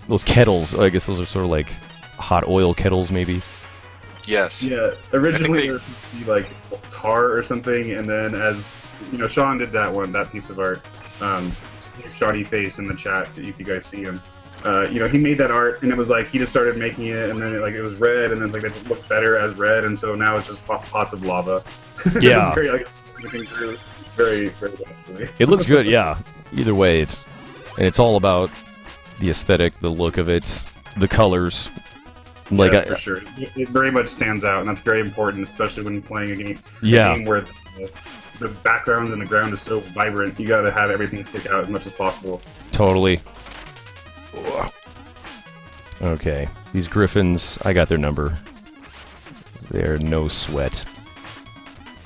those kettles. I guess those are sort of like hot oil kettles, maybe. Yes. Yeah, originally they were supposed to be like tar or something, and then as Sean did that piece of art. Shoddy face in the chat if you guys see him. He made that art, and it was like he just started making it, and then it was red, and then it's like it looked better as red, and so now it's just pots of lava. Yeah. It's very looking through very very nicely. It looks good. Yeah. Either way, it's all about the aesthetic, the look of it, the colors. Like Yes, for sure. It very much stands out, and that's very important, especially when playing a game. Yeah. A game where the background and the ground is so vibrant. You got to have everything stick out as much as possible. Totally. Okay, these griffins, I got their number. They're no sweat.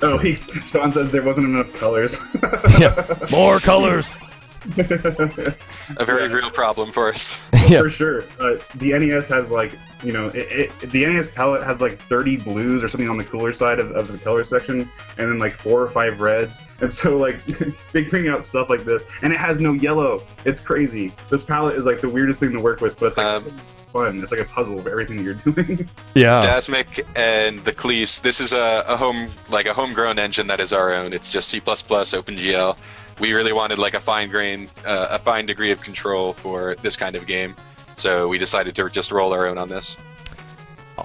Oh, Sean says there wasn't enough colors. Yeah, more colors. A very real problem for us. Yeah. For sure. The NES has the NES palette has like 30 blues or something on the cooler side of the color section, and then like 4 or 5 reds. And so like they bring out stuff like this, and it has no yellow. It's crazy. This palette is like the weirdest thing to work with, but it's like so fun. It's like a puzzle of everything you're doing. Yeah. Dasmic and the Cleese. This is a homegrown engine that is our own. It's just C++, OpenGL. We really wanted like a fine degree of control for this kind of game, so we decided to just roll our own on this.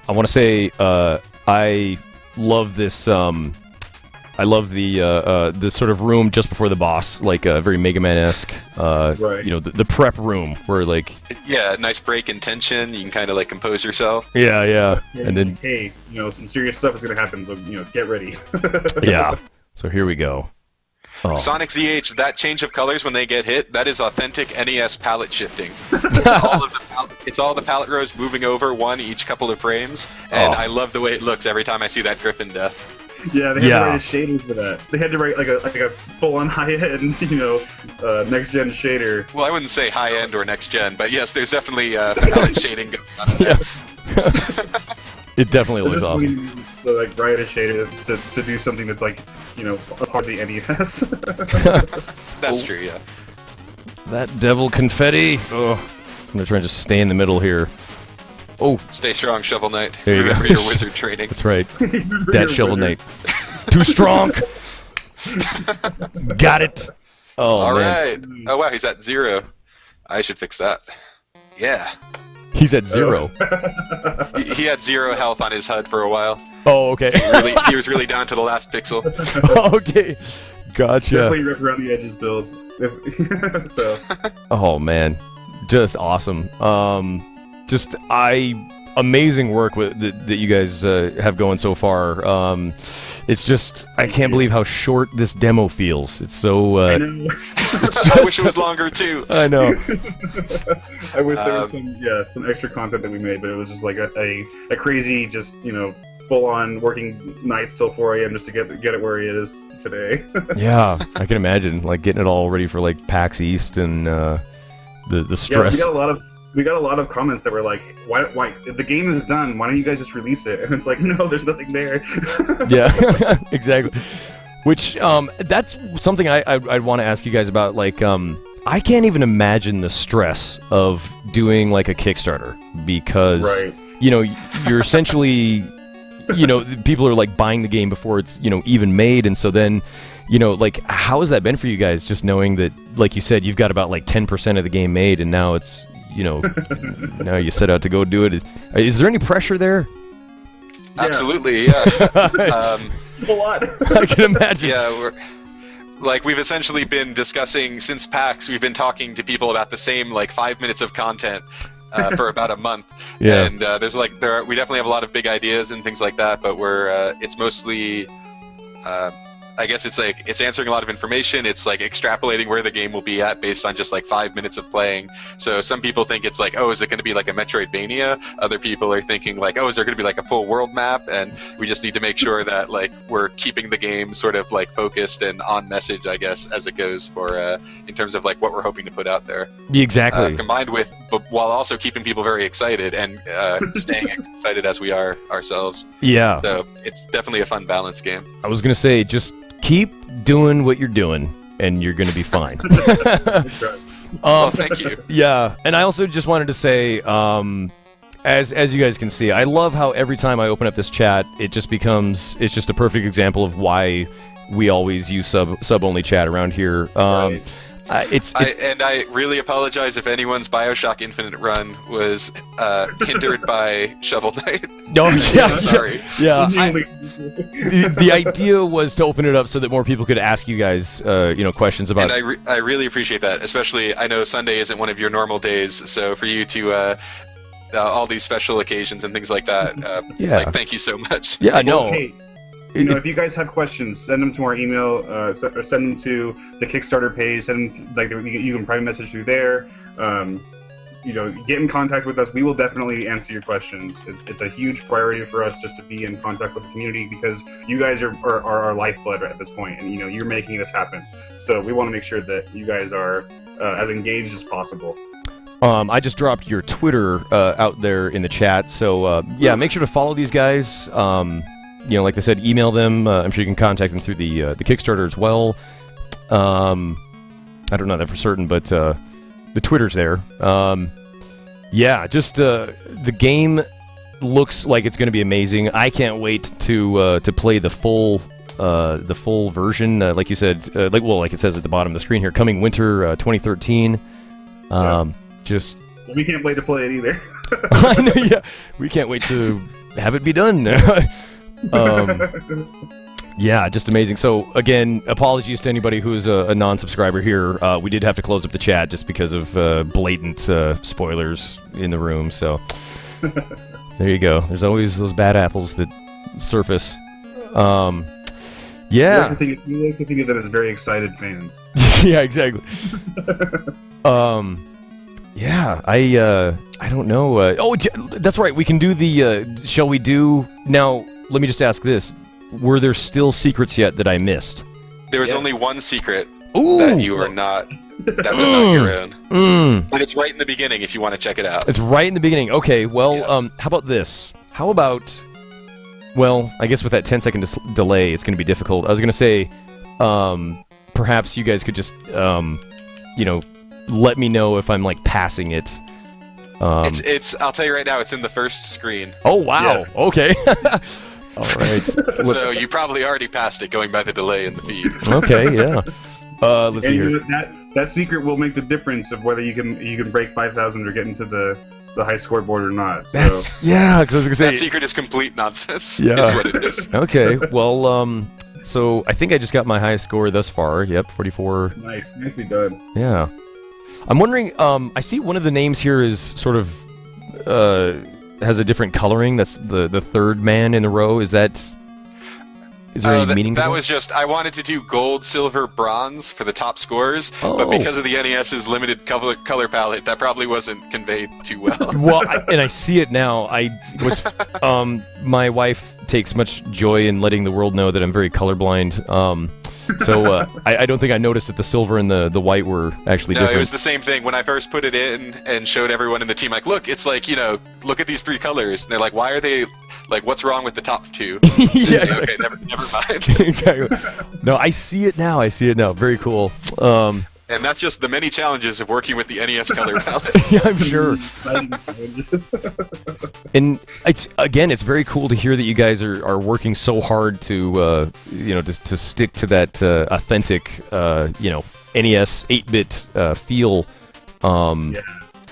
I want to say I love this. I love the sort of room just before the boss, like very Mega Man-esque. Right. The prep room where like. Yeah, nice break in tension. You can kind of like compose yourself. Yeah. And then hey, some serious stuff is gonna happen, so get ready. yeah. So here we go. Oh. Sonic ZH, that change of colors when they get hit, that is authentic NES palette shifting. It's all the palette rows moving over one each couple of frames, and I love the way it looks every time I see that Griffin death. Yeah, they had to write a shader for that. They had to write like a full-on high-end, next-gen shader. Well, I wouldn't say high-end or next-gen, but yes, there's definitely palette shading going on. Yeah. It definitely looks awesome. To like write a shader to do something that's like a part of the NES. That's true, yeah. That devil confetti. Oh, I'm gonna try and just stay in the middle here. Oh, Stay strong, Shovel Knight. There you Remember go. your wizard training. that's right. Remember That your Shovel wizard. Knight. Too strong. Got it. Oh All man. right. Oh wow, he's at 0. I should fix that. Yeah. He's at 0. He had 0 health on his HUD for a while. Oh, okay. He was really down to the last pixel. Okay. Gotcha. Definitely rip around the edges build. So Oh man, just awesome. Amazing work that you guys have going so far. It's just, I can't believe how short this demo feels. It's so... I know. I wish it was longer too. I know. I wish there was some extra content that we made, but it was just like a crazy, just, full-on working nights till 4 a.m. just to get it where he is today. Yeah, I can imagine, like, getting it all ready for, like, PAX East and the stress. Yeah, we got a lot of comments that were like, why the game is done, why don't you guys just release it? And it's like, no, there's nothing there. Yeah, exactly. Which, that's something I'd want to ask you guys about. Like, I can't even imagine the stress of doing, like, a Kickstarter, because, right. You're essentially, people are, like, buying the game before it's, even made, and so then, like, how has that been for you guys, just knowing that, like you said, you've got about, like, 10% of the game made, and now it's, now you set out to go do it. Is there any pressure there? Yeah. Absolutely, yeah. A lot. I can imagine. Yeah, we've essentially been discussing, since PAX, we've been talking to people about the same, like, 5 minutes of content for about a month. Yeah. And we definitely have a lot of big ideas and things like that, but it's mostly... I guess it's answering a lot of information. It's like extrapolating where the game will be at based on just like 5 minutes of playing. So some people think it's like, oh, is it going to be like a Metroidvania? Other people are thinking like, oh, is there going to be like a full world map? And we just need to make sure that like we're keeping the game sort of like focused and on message, I guess, as it goes for in terms of like what we're hoping to put out there. Exactly. Combined with, but while also keeping people very excited and staying excited as we are ourselves. Yeah. So it's definitely a fun balance game. I was going to say, just keep doing what you're doing, and you're going to be fine. Well, thank you. Yeah, and I also just wanted to say, as you guys can see, I love how every time I open up this chat, it's just a perfect example of why we always use sub-only chat around here. Right. I really apologize if anyone's BioShock Infinite run was hindered by Shovel Knight. Oh, yeah, sorry. Yeah. The idea was to open it up so that more people could ask you guys, questions about. And I really appreciate that. Especially, I know Sunday isn't one of your normal days, so for you to all these special occasions and things like that, like, thank you so much. Yeah, no. Hey, if you guys have questions, send them to our email, or send them to the Kickstarter page. Send them, like, you can private message through there. Get in contact with us. We will definitely answer your questions. It's a huge priority for us just to be in contact with the community, because you guys are our lifeblood at this point, and you're making this happen. So we want to make sure that you guys are as engaged as possible. I just dropped your Twitter out there in the chat, so make sure to follow these guys. Like I said, email them. I'm sure you can contact them through the Kickstarter as well. I don't know that for certain, but the Twitter's there. The game looks like it's going to be amazing. I can't wait to play the full version. Like you said, like it says at the bottom of the screen here, coming winter 2013. We can't wait to play it either. I know, yeah. We can't wait to have it be done. Just amazing. So again, apologies to anybody who's a non-subscriber here. We did have to close up the chat just because of blatant spoilers in the room. So there you go. There's always those bad apples that surface. You like to think of it as very excited fans. Yeah, exactly. I don't know. That's right. We can do the. Shall we do now? Let me just ask this: were there still secrets yet that I missed? There was only one secret Ooh. that you were not. That was not your own. But it's right in the beginning if you want to check it out. It's right in the beginning. Okay. Well, yes. How about this? How about? Well, I guess with that 10-second delay, it's going to be difficult. I was going to say, perhaps you guys could just, let me know if I'm like passing it. It's. I'll tell you right now. It's in the first screen. Oh wow! Yes. Okay. All right. So you probably already passed it, going by the delay in the feed. Okay. Yeah. Let's see here. That secret will make the difference of whether you can break 5,000 or get into the high scoreboard or not. So. Because I was gonna say that secret is complete nonsense. Yeah. Is what it is. Okay. Well, so I think I just got my highest score thus far. Yep, 44. Nice, nicely done. Yeah. I'm wondering, I see one of the names here is sort of, has a different coloring. That's the third man in the row. Is that... Is there any meaning to that that? was just, I wanted to do gold, silver, bronze for the top scores, but because of the NES's limited color palette, that probably wasn't conveyed too well. Well, and I see it now. My wife takes much joy in letting the world know that I'm very colorblind. So I don't think I noticed that the silver and the white were actually different. No, it was the same thing. When I first put it in and showed everyone in the team, like, look, it's like, look at these 3 colors. And they're like, why are they, like, what's wrong with the top 2? Yeah, like, okay, never mind. Exactly. No, I see it now. Very cool. And that's just the many challenges of working with the NES color palette. Yeah, I'm sure. And it's very cool to hear that you guys are working so hard to just to stick to that authentic NES 8-bit feel. Yeah,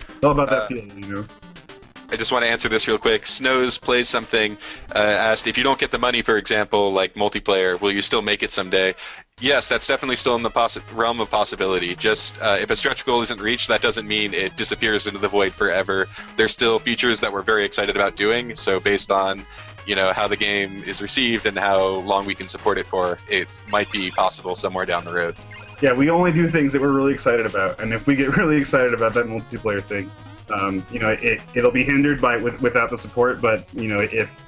it's all about that feel, I just want to answer this real quick. Snows plays something, asked, if you don't get the money, for example, like multiplayer, will you still make it someday? Yes, that's definitely still in the realm of possibility. Just if a stretch goal isn't reached, that doesn't mean it disappears into the void forever. There's still features that we're very excited about doing, so based on how the game is received and how long we can support it for, it might be possible somewhere down the road. Yeah, we only do things that we're really excited about, and if we get really excited about that multiplayer thing, it'll be hindered by without the support. But if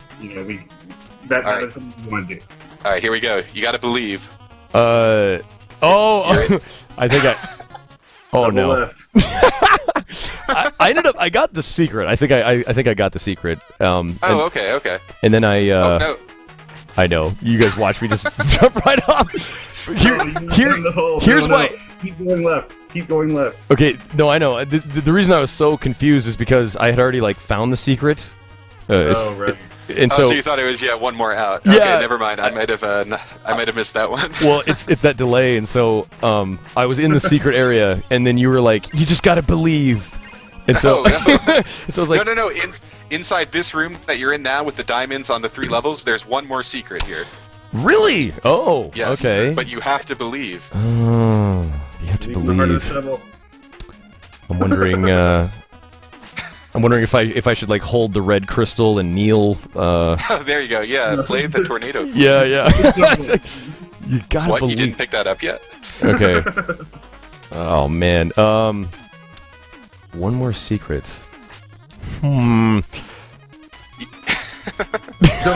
that is something we want to do. All right, here we go. You got to believe. I think I. Oh Double no! left. I ended up. I got the secret. I think I got the secret. Okay. And then I. Oh no. I know. You guys watch me just jump right off. Here's why. Keep going left. Keep going left. Okay. No, I know. The reason I was so confused is because I had already found the secret. Right. And so you thought it was one more out. Okay, Yeah. never mind. I might have missed that one. Well, it's that delay, and so I was in the secret area, and then you were like, "You just gotta believe," and so, No. and so I was like, No. Inside this room that you're in now with the diamonds on the 3 levels, there's one more secret here. "Really? Oh, Yes. okay." But you have to believe. Oh, you have to Leave the heart of the believe. shovel. I'm wondering. I'm wondering if I should hold the red crystal and kneel. There you go. Yeah, play the tornado. Yeah. You gotta What? believe. You didn't pick that up yet? Okay. Oh man. One more secret. Don't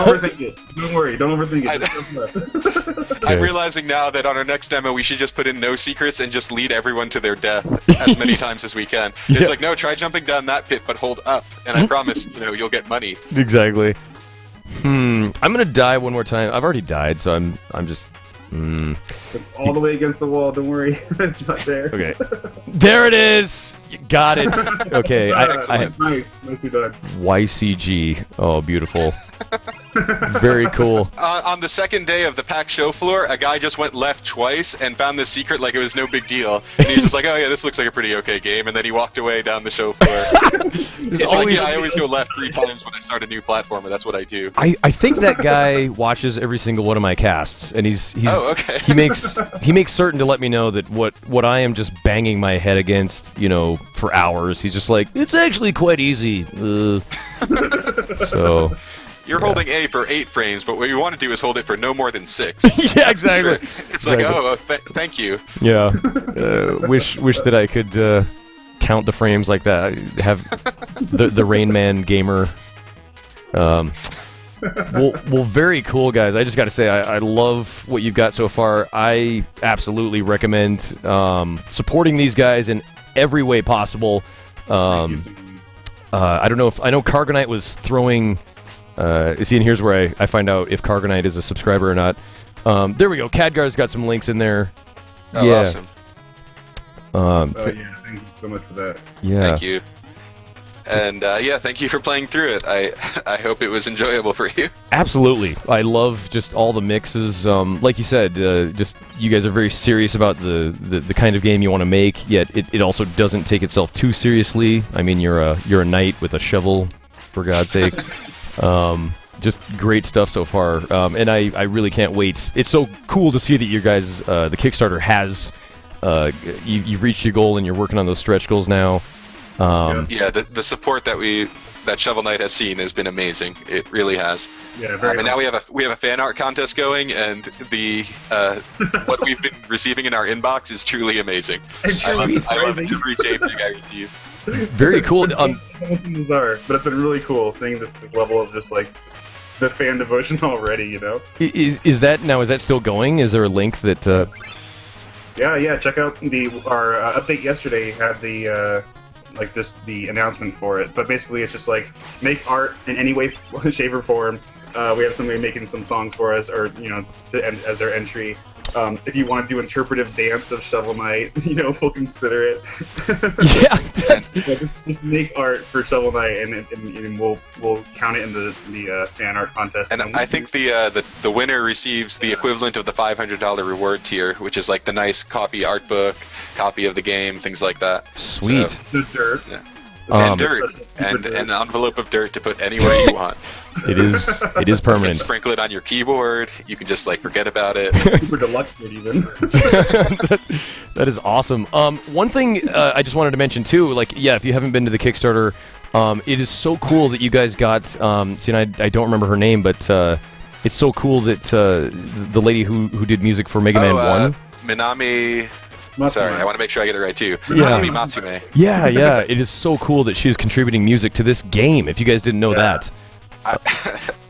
overthink it. Don't worry. Don't overthink it. Just jump left. I'm realizing now that on our next demo we should just put in no secrets and just lead everyone to their death as many times as we can. Yeah. It's like, no, try jumping down that pit, but hold up, and I promise, you'll get money. Exactly. I'm gonna die one more time. I've already died, so I'm just. It's all the way against the wall. Don't worry. It's not there. Okay. There it is. You got it. Okay. Nice. Nicely done. YCG. Oh, beautiful. Very cool. On the second day of the PAX show floor, a guy just went left twice and found this secret like it was no big deal. And he's just like, oh yeah, this looks like a pretty okay game. And then he walked away down the show floor. It's like, yeah, I always go left 3 times when I start a new platformer. That's what I do. I think that guy watches every single one of my casts, and he's Oh, okay. he makes certain to let me know that what I am just banging my head against, for hours. He's just like, it's actually quite easy. So. You're holding A for 8 frames, but what you want to do is hold it for no more than 6. Yeah, exactly. It's like, oh, thank you. Yeah. Wish that I could count the frames like that. Have the Rain Man gamer. Well, very cool, guys. I just got to say, I love what you've got so far. I absolutely recommend supporting these guys in every way possible. I don't know I know Cargonite was throwing. See, and here's where I find out if Cargonite is a subscriber or not. There we go. Cadgar's got some links in there. Oh, yeah. awesome. Yeah, thank you so much for that. Yeah. Thank you. And yeah, thank you for playing through it. I hope it was enjoyable for you. Absolutely. I love just all the mixes. Like you said, just you guys are very serious about the kind of game you want to make, yet it also doesn't take itself too seriously. I mean, you're a knight with a shovel, for God's sake. Just great stuff so far, and I really can't wait. It's so cool to see that you guys, the Kickstarter has, you've reached your goal and you're working on those stretch goals now. Yeah, the support that we that Shovel Knight has seen has been amazing. It really has. Yeah, very and now we have a fan art contest going, and the what we've been receiving in our inbox is truly amazing. I love every JPEG I receive. Very cool. Bizarre, but it's been really cool seeing this level of just like the fan devotion already. You know. Is that still going? Is there a link that? Yeah. Check out our update yesterday had the. Like just the announcement for it, but basically it's just like make art in any way, shape, or form. We have somebody making some songs for us, or as their entry. If you want to do interpretive dance of Shovel Knight, we'll consider it. Yeah, just make art for Shovel Knight, and we'll count it in the fan art contest. And I think the winner receives the equivalent of the $500 reward tier, which is like the nice coffee art book, copy of the game, things like that. Sweet. So, the dirt. Yeah. And dirt, and an envelope of dirt to put anywhere you want. It is You permanent. can sprinkle it on your keyboard. You can just like forget about it. Super deluxe dirt, even. That is awesome. One thing I just wanted to mention too, if you haven't been to the Kickstarter, it is so cool that you guys got. See, and I don't remember her name, but it's so cool that the lady who did music for Mega Man 1, Minami. Matsume. Sorry, I want to make sure I get it right too. Yeah. Minami Matsume. Yeah, it is so cool that she is contributing music to this game. If you guys didn't know that.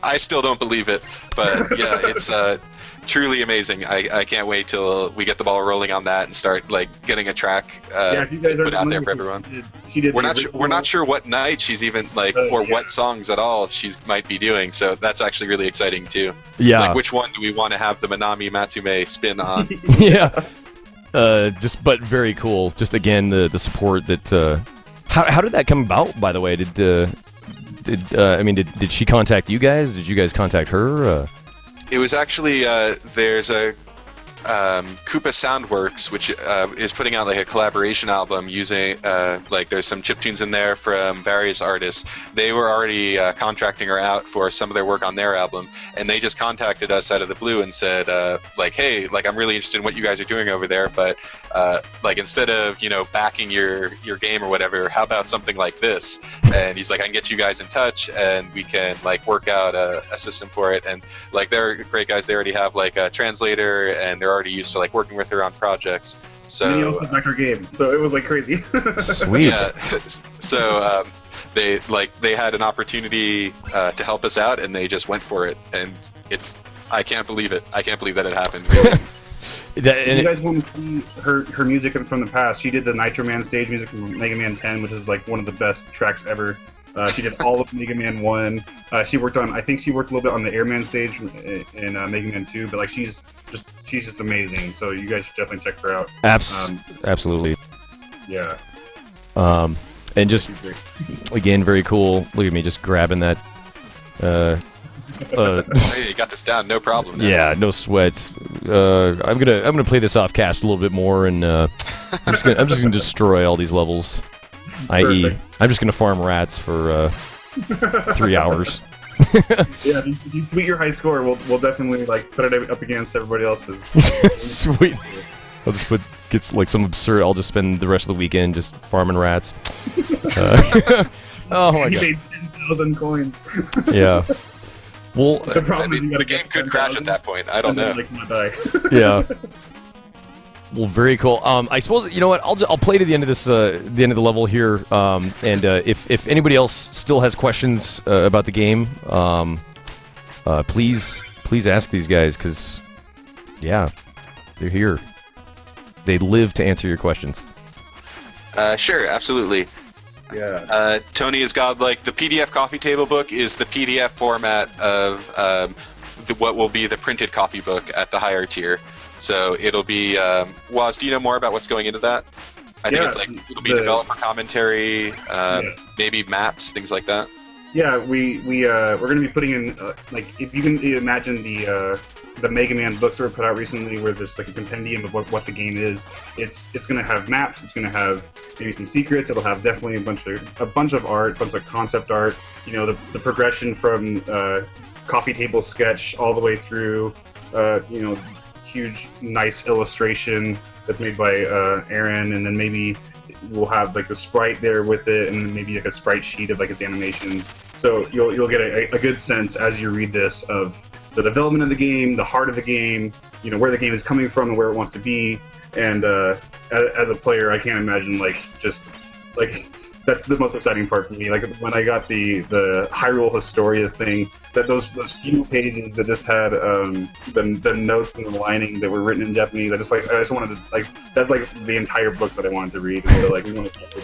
I still don't believe it, but yeah, it's truly amazing. I can't wait till we get the ball rolling on that and start getting a track if you guys put out there for everyone. She did. We're not sure what night she's even what songs at all she might be doing. So that's actually really exciting too. Yeah. Which one do we want to have the Minami Matsume spin on? Yeah. But very cool. Just again, the support that. How did that come about? By the way, did she contact you guys? Did you guys contact her? It was actually there's a Koopa Soundworks, which is putting out a collaboration album using there's some chiptunes in there from various artists. They were already contracting her out for some of their work on their album, and they just contacted us out of the blue and said hey, I'm really interested in what you guys are doing over there, but instead of backing your game or whatever, how about something like this? And he's like, I can get you guys in touch and we can work out a system for it. And they're great guys. They already have a translator, and they're already used to like working with her on projects. So and he also backed our game, so it was like crazy. Sweet. Yeah. So they had an opportunity to help us out, and they just went for it. And I can't believe it. I can't believe that it happened. If you guys want to see her music from the past, she did the Nitro Man stage music from Mega Man 10, which is like one of the best tracks ever. She did all of Mega Man 1. She worked a little bit on the Airman stage in Mega Man 2, but she's just amazing. So you guys should definitely check her out. Absolutely. Yeah. And just again, very cool. Look at me just grabbing that. Hey, you got this down, no problem. Yeah, no sweat. I'm gonna play this off cast a little bit more, and I'm just gonna destroy all these levels. I.e., I'm just gonna farm rats for 3 hours. Yeah, if you tweet your high score, we'll definitely put it up against everybody else's. Sweet. I'll just get some absurd. I'll just spend the rest of the weekend just farming rats. Oh my god! You made 10,000 coins. Yeah. Well, the problem is the game could crash at that point. I don't know. Die. Yeah. Well, very cool. I suppose you know what? I'll play to the end of this, the end of the level here. And if anybody else still has questions about the game, please ask these guys, because yeah, they're here. They live to answer your questions. Sure, absolutely. Yeah. Tony has got the PDF coffee table book is the PDF format of what will be the printed coffee book at the higher tier. So it'll be Waz, do you know more about what's going into that? I think it's it'll be developer commentary, maybe maps, things like that. Yeah, we're going to be putting in if you can imagine the Mega Man books that were put out recently, where there's a compendium of what the game is. It's going to have maps. It's going to have maybe some secrets. It'll have definitely a bunch of art, a bunch of concept art. The progression from coffee table sketch all the way through huge nice illustration that's made by Aaron, and then maybe will have like the sprite there with it, and then maybe like a sprite sheet of like its animations. So you'll get a good sense as you read this of the development of the game, the heart of the game, where the game is coming from and where it wants to be. And as a player, I can't imagine that's the most exciting part for me. Like when I got the Hyrule Historia thing, that those few pages that just had the notes and the lining that were written in Japanese. I just wanted to that's like the entire book that I wanted to read. And so we wanted to do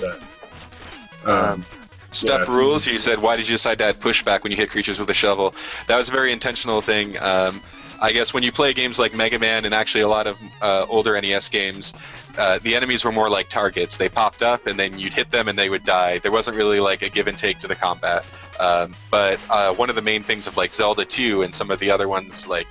that. Stuff rules. You said, why did you decide to add pushback when you hit creatures with a shovel? That was a very intentional thing. I guess when you play games like Mega Man and actually a lot of older NES games, the enemies were more like targets. They popped up and then you'd hit them and they would die. There wasn't really like a give and take to the combat. But one of the main things of like Zelda 2 and some of the other ones like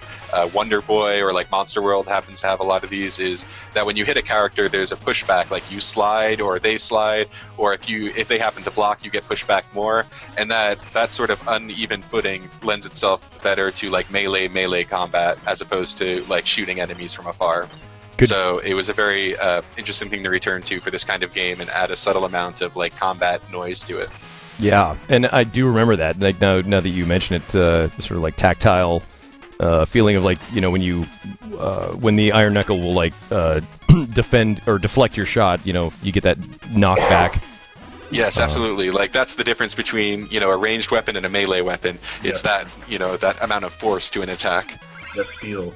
Wonder Boy or like Monster World happens to have a lot of these, is that when you hit a character, there's a pushback. Like you slide or they slide, or if they happen to block, you get pushed back more. And that sort of uneven footing lends itself better to like melee combat as opposed to like shooting enemies from afar. Good. So it was a very interesting thing to return to for this kind of game and add a subtle amount of like combat noise to it. Yeah, and I do remember that. Like now that you mention it, sort of like tactile feeling of like when the Iron Knuckle will like defend or deflect your shot. You get that knockback. Yes, absolutely. Like that's the difference between a ranged weapon and a melee weapon. It's that that amount of force to an attack. That feel.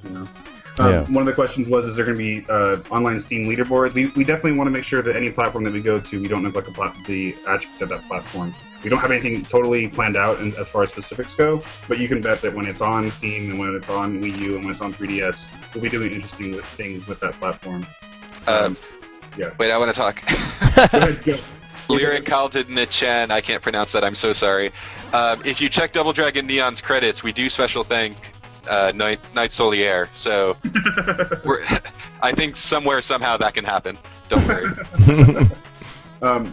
One of the questions was, is there going to be online Steam leaderboards? We definitely want to make sure that any platform that we go to, we don't neglect the attributes of that platform. We don't have anything totally planned out as far as specifics go, but you can bet that when it's on Steam and when it's on Wii U and when it's on 3DS, we'll be doing interesting things with that platform. Wait, I want to talk. Go ahead, go. Lyric Chan, I can't pronounce that, I'm so sorry. If you check Double Dragon Neon's credits, we do special thank Night Solier, so I think somehow that can happen. Don't worry.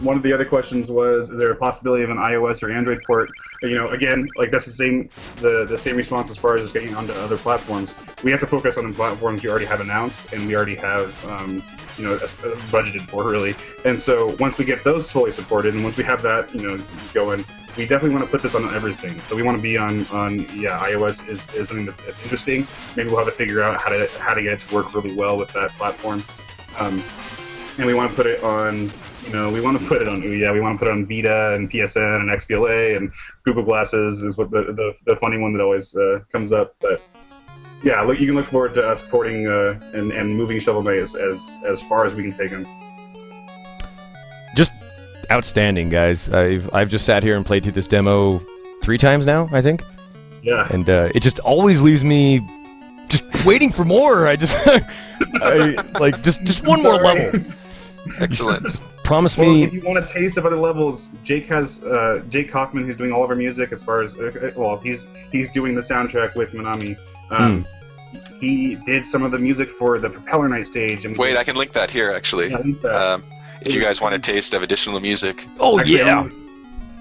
One of the other questions was, is there a possibility of an iOS or Android port? Again, like that's the same response as far as getting onto other platforms. We have to focus on the platforms we already have announced and we already have budgeted for, really. And so once we get those fully supported and once we have that going, we definitely want to put this on everything. So we want to be on iOS is something that's interesting. Maybe we'll have to figure out how to get it to work really well with that platform. And we want to put it on we want to put it on Ouya, we want to put it on Vita and PSN and XBLA and Google Glasses is what the funny one that always comes up. But yeah, you can look forward to us porting and moving Shovel Knight as far as we can take him. Just outstanding, guys. I've just sat here and played through this demo 3 times now, I think. Yeah. And it just always leaves me just waiting for more. Just one more level. Excellent. Just promise me. If you want a taste of other levels, Jake Kaufman, who's doing all of our music, as far as he's doing the soundtrack with Manami. He did some of the music for the Propeller Night stage. And wait, I can link that here actually. Yeah, link that. If you guys want a taste of additional music. Oh, actually, yeah.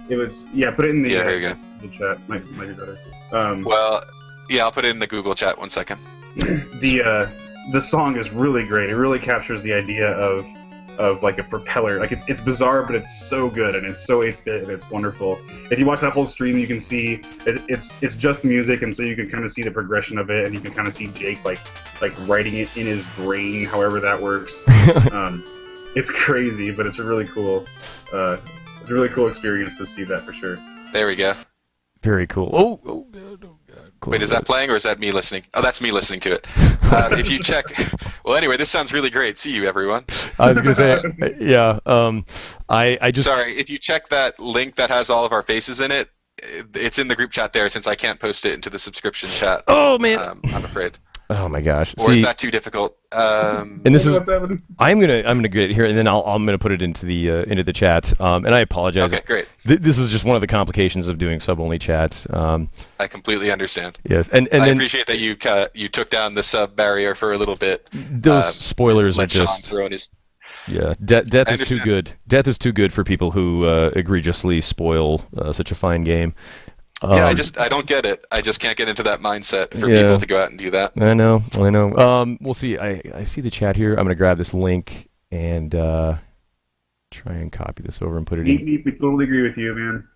It was put it in the here you go. The chat. Might be better. Well, yeah, I'll put it in the Google chat. 1 second. The song is really great. It really captures the idea of like a propeller. Like it's bizarre, but it's so good and it's so 8-bit and it's wonderful. If you watch that whole stream, you can see it's just music, and so you can kind of see the progression of it, and you can kind of see Jake like writing it in his brain, however that works. It's crazy, but it's a really cool. It's a really cool experience to see that for sure. There we go. Very cool. Oh God. Cool. Wait, is that playing or is that me listening? Oh, that's me listening to it. If you check... Well, anyway, this sounds really great. See you, everyone. I was going to say, yeah. I just... Sorry, if you check that link that has all of our faces in it, it's in the group chat there since I can't post it into the subscription chat. Oh, man. I'm afraid. Oh my gosh! Or is that too difficult? And this is I'm gonna get it here, and then I'm gonna put it into the chat. And I apologize. Okay, great. This is just one of the complications of doing sub-only chats. I completely understand. Yes, and I then, appreciate that you took down the sub barrier for a little bit. Those spoilers are just yeah. Death is too good. Death is too good for people who egregiously spoil such a fine game. Yeah, I don't get it. I just can't get into that mindset for people to go out and do that. I know. We'll see. I see the chat here. I'm going to grab this link and try and copy this over and put it Neat, in. neat. We totally agree with you, man.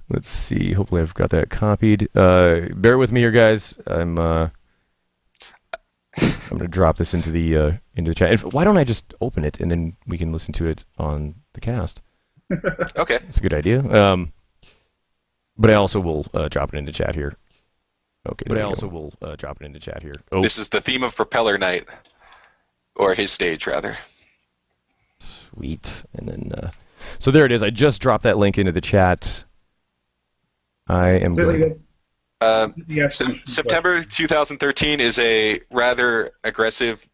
Let's see. Hopefully, I've got that copied. Bear with me here, guys. I'm gonna drop this into the chat. Why don't I just open it and then we can listen to it on the cast? Okay. That's a good idea. But I also will drop it into chat here. Okay. But I also will drop it into chat here. Oh, This is the theme of Propeller Night, or his stage rather. sweet. And then, so there it is. I just dropped that link into the chat. I am going. Yes. September 2013 is a rather aggressive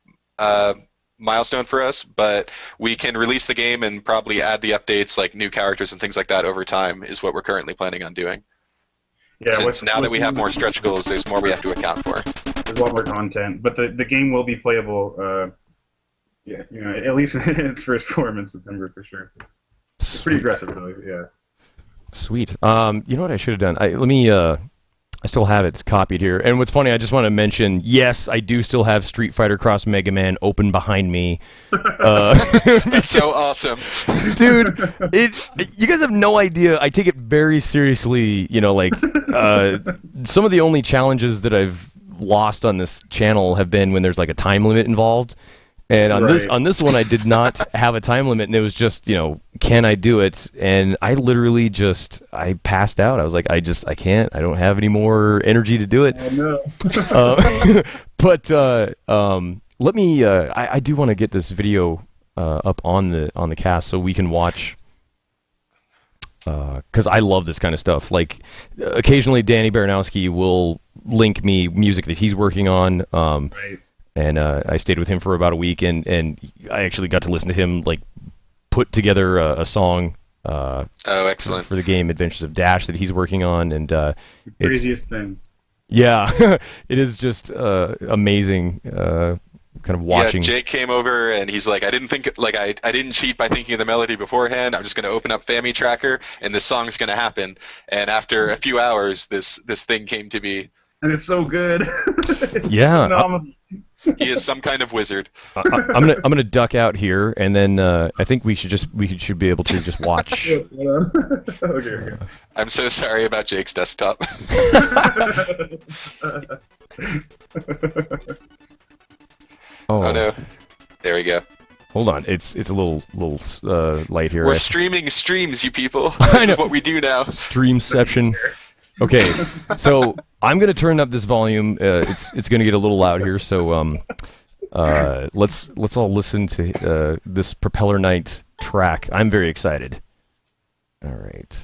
milestone for us, but we can release the game and probably add the updates like new characters and things like that over time is what we're currently planning on doing. Yeah, Since now that we have more stretch goals, there's more we have to account for. There's a lot more content, but the game will be playable. Yeah, you know, at least in its first form in September for sure. It's pretty aggressive, though. Yeah. Sweet. You know what I should have done? I still have it copied here. And what's funny, I just want to mention, yes, I do still have Street Fighter Cross Mega Man open behind me. That's so awesome. Dude, you guys have no idea. I take it very seriously. You know, like, some of the only challenges that I've lost on this channel have been when there's like a time limit involved. And on this one, I did not have a time limit, and it was just, you know, can I do it? And I literally I passed out. I was like, I can't. I don't have any more energy to do it. Oh, no. But let me. I do want to get this video up on the cast so we can watch. Because I love this kind of stuff. Like, occasionally, Danny Baranowski will link me music that he's working on. Right. And I stayed with him for about a week, and I actually got to listen to him like put together a song. Oh, excellent. For the game Adventures of Dash that he's working on, and The craziest thing. Yeah, it is just amazing. Kind of watching. Yeah, Jake came over and he's like, I didn't cheat by thinking of the melody beforehand. I'm just going to open up Fami Tracker and this song's going to happen. And after a few hours, this thing came to be. And it's so good. Yeah. Phenomenal. He is some kind of wizard. I'm gonna duck out here, and then I think we should be able to just watch. Okay. I'm so sorry about Jake's desktop. Oh no. There we go. Hold on, it's a little light here. We're streaming streams, you people. I This know. is what we do now. Streamception. Okay, so I'm gonna turn up this volume. It's gonna get a little loud here. So let's all listen to this Propeller Night track. I'm very excited. All right.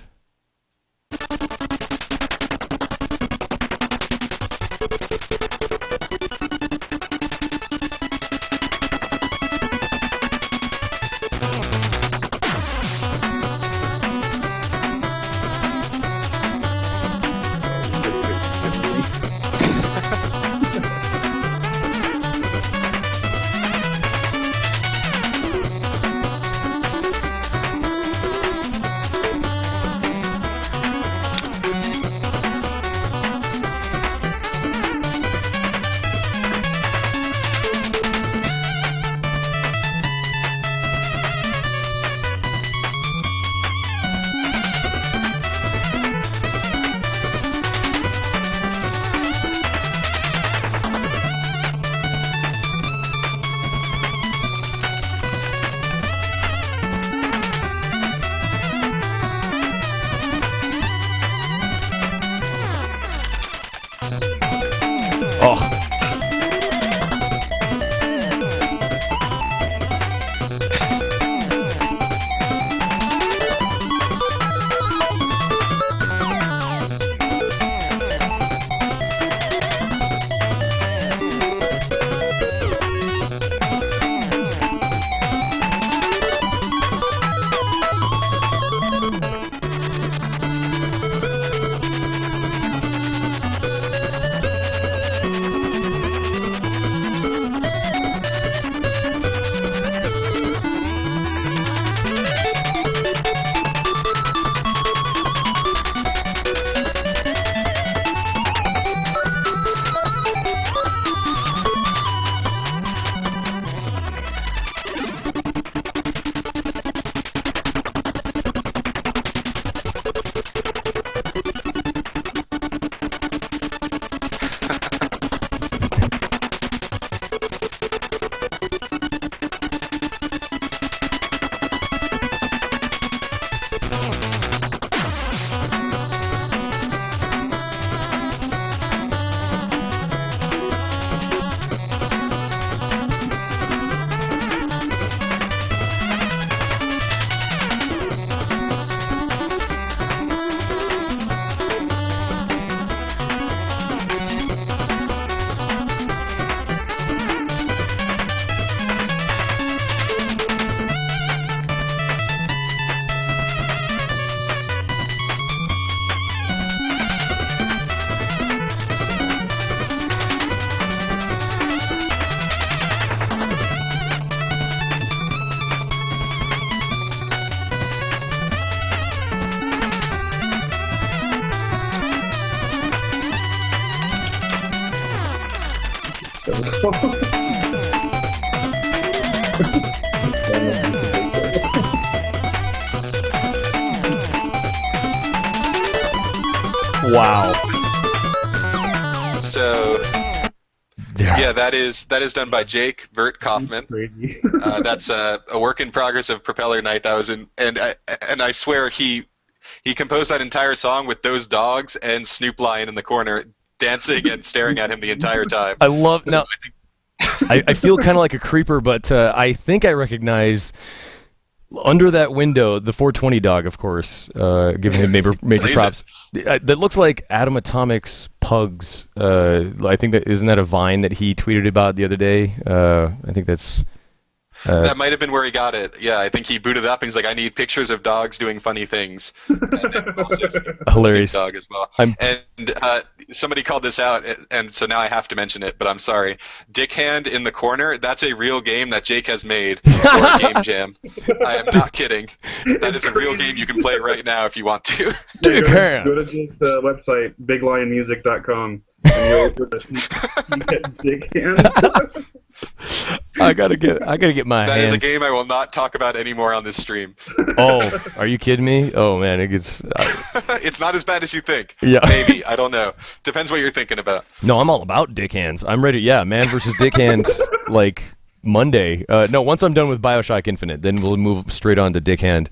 Wow. So yeah, that is done by Jake Vert Kaufman. Crazy. That's a work in progress of Propeller Night. That was in, and I swear he composed that entire song with those dogs and Snoop lying in the corner dancing and staring at him the entire time. I love So now. I feel kind of like a creeper, but I think I recognize under that window the 420 dog, of course, giving him major props. That looks like Atom Atomic's Pugs. I think isn't that a Vine that he tweeted about the other day? I think that's. That might have been where he got it. Yeah, I think he booted up and he's like, I need pictures of dogs doing funny things. And then also Hilarious. dog as well. I'm- And somebody called this out, and so now I have to mention it, but I'm sorry. Dick Hand in the Corner, that's a real game that Jake has made for a game jam. I am not kidding. That is a real game you can play right now if you want to. Dick Hand. Go to Jake's website, biglionmusic.com, and you'll get Dick Hand. I gotta get my That hands. is a game I will not talk about anymore on this stream. Oh, are you kidding me? Oh man, it gets. It's not as bad as you think. Yeah. Maybe. I don't know. Depends what you're thinking about. No, I'm all about Dick Hands. I'm ready. Yeah, Man versus Dick Hand, like Monday. No, once I'm done with BioShock Infinite, then we'll move straight on to Dick Hand.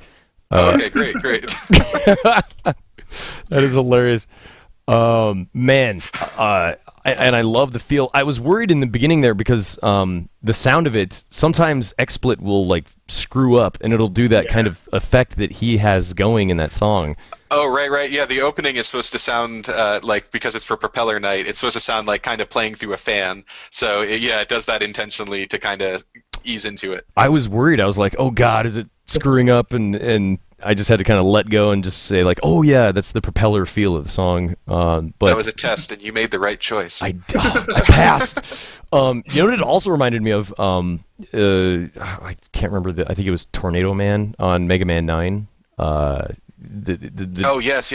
Okay, great. That is hilarious. Man, and I love the feel. I was worried in the beginning there because the sound of it, sometimes XSplit will like screw up and it'll do that kind of effect that he has going in that song. Oh, right. Yeah, the opening is supposed to sound like, because it's for Propeller Night, it's supposed to sound like kind of playing through a fan. So, it does that intentionally to kind of ease into it. I was worried. I was like, oh God, is it screwing up? And I just had to kind of let go and just say like, oh yeah, that's the propeller feel of the song. But that was a test, and you made the right choice. I passed. You know what it also reminded me of? I can't remember. I think it was Tornado Man on Mega Man 9. Oh yes.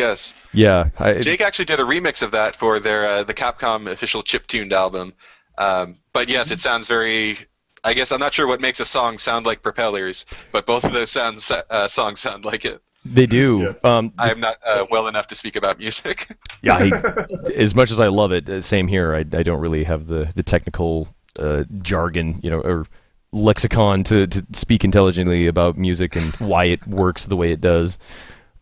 Yeah. Jake actually did a remix of that for their the Capcom official chiptuned album. But yes, it sounds very. I guess I'm not sure what makes a song sound like propellers, but both of those songs sound like it. They do. Yeah. I am not well enough to speak about music. Yeah, as much as I love it, same here. I don't really have the technical jargon, or lexicon to speak intelligently about music and why it works the way it does.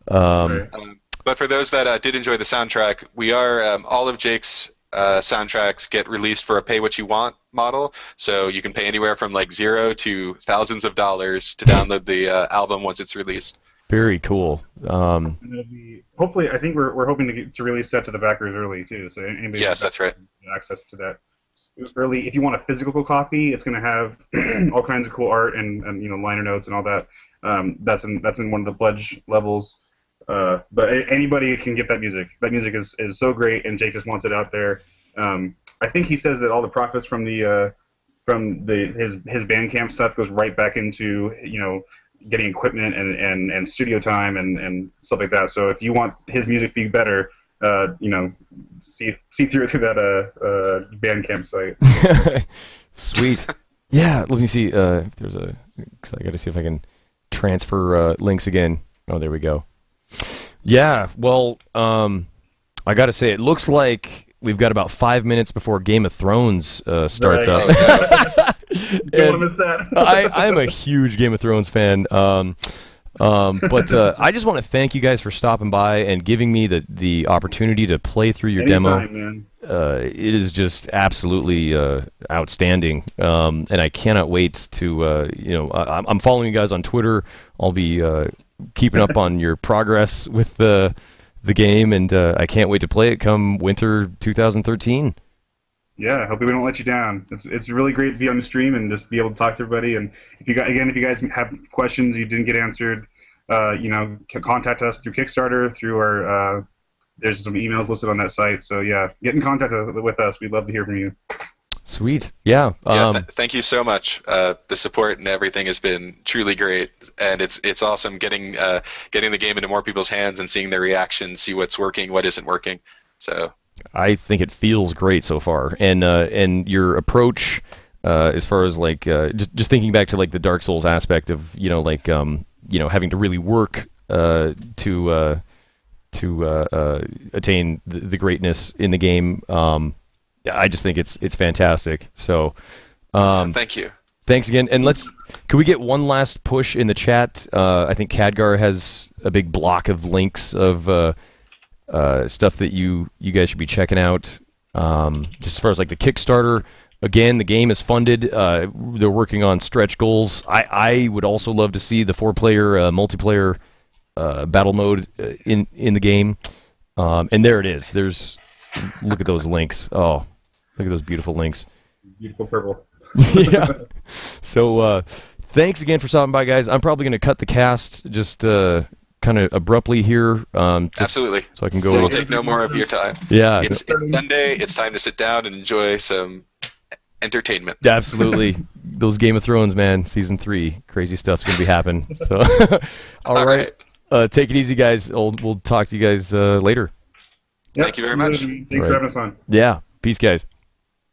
But for those that did enjoy the soundtrack, we are all of Jake's soundtracks get released for a pay-what-you-want model, so you can pay anywhere from like $0 to thousands of dollars to download the album once it's released. Very cool. And it'll be, hopefully, I think we're hoping to release that to the backers early too. So anybody Yes, that's right. access to that early. If you want a physical copy, it's going to have all kinds of cool art and liner notes and all that. That's in one of the pledge levels. But anybody can get that music. That music is so great, and Jake just wants it out there. I think he says that all the profits from his Bandcamp stuff goes right back into getting equipment and studio time and stuff like that. So if you want his music to be better, see through that Bandcamp site. Sweet. Yeah, let me see if there's because I got to see if I can transfer links again. Oh, there we go. Yeah, well, I got to say, it looks like we've got about 5 minutes before Game of Thrones starts up. Don't want to miss that. I'm a huge Game of Thrones fan. But I just want to thank you guys for stopping by and giving me the opportunity to play through your demo. Man. It is just absolutely outstanding, and I cannot wait to. I'm following you guys on Twitter. I'll be keeping up on your progress with the game, and I can't wait to play it come winter 2013. Yeah, hopefully we don't let you down. It's really great to be on the stream and just be able to talk to everybody. And if you guys have questions you didn't get answered, contact us through Kickstarter, through our there's some emails listed on that site. So yeah, get in contact with us. We'd love to hear from you. Sweet, yeah. Thank you so much. The support and everything has been truly great, and it's awesome getting the game into more people's hands and seeing their reactions, see what's working, what isn't working. So I think it feels great so far, and your approach as far as like just thinking back to like the Dark Souls aspect of like having to really work to attain the greatness in the game. I just think it's fantastic. So thank you. Thanks again, and can we get one last push in the chat? I think Khadgar has a big block of links of stuff that you guys should be checking out. Just as far as like the Kickstarter, again, the game is funded. They're working on stretch goals. I would also love to see the 4-player multiplayer battle mode in the game. And there it is. Look at those links. Oh, look at those beautiful links. Beautiful purple. Yeah. So thanks again for stopping by, guys. I'm probably going to cut the cast just kind of abruptly here. Absolutely. So I can go. We'll take no more of your time. Yeah. It's Sunday. It's time to sit down and enjoy some entertainment. Absolutely. Those Game of Thrones, man. Season 3. Crazy stuff's going to be happening. So, all right. Take it easy, guys. We'll talk to you guys later. Yep, Thank you very much. Thanks for having us on. Yeah. Peace, guys.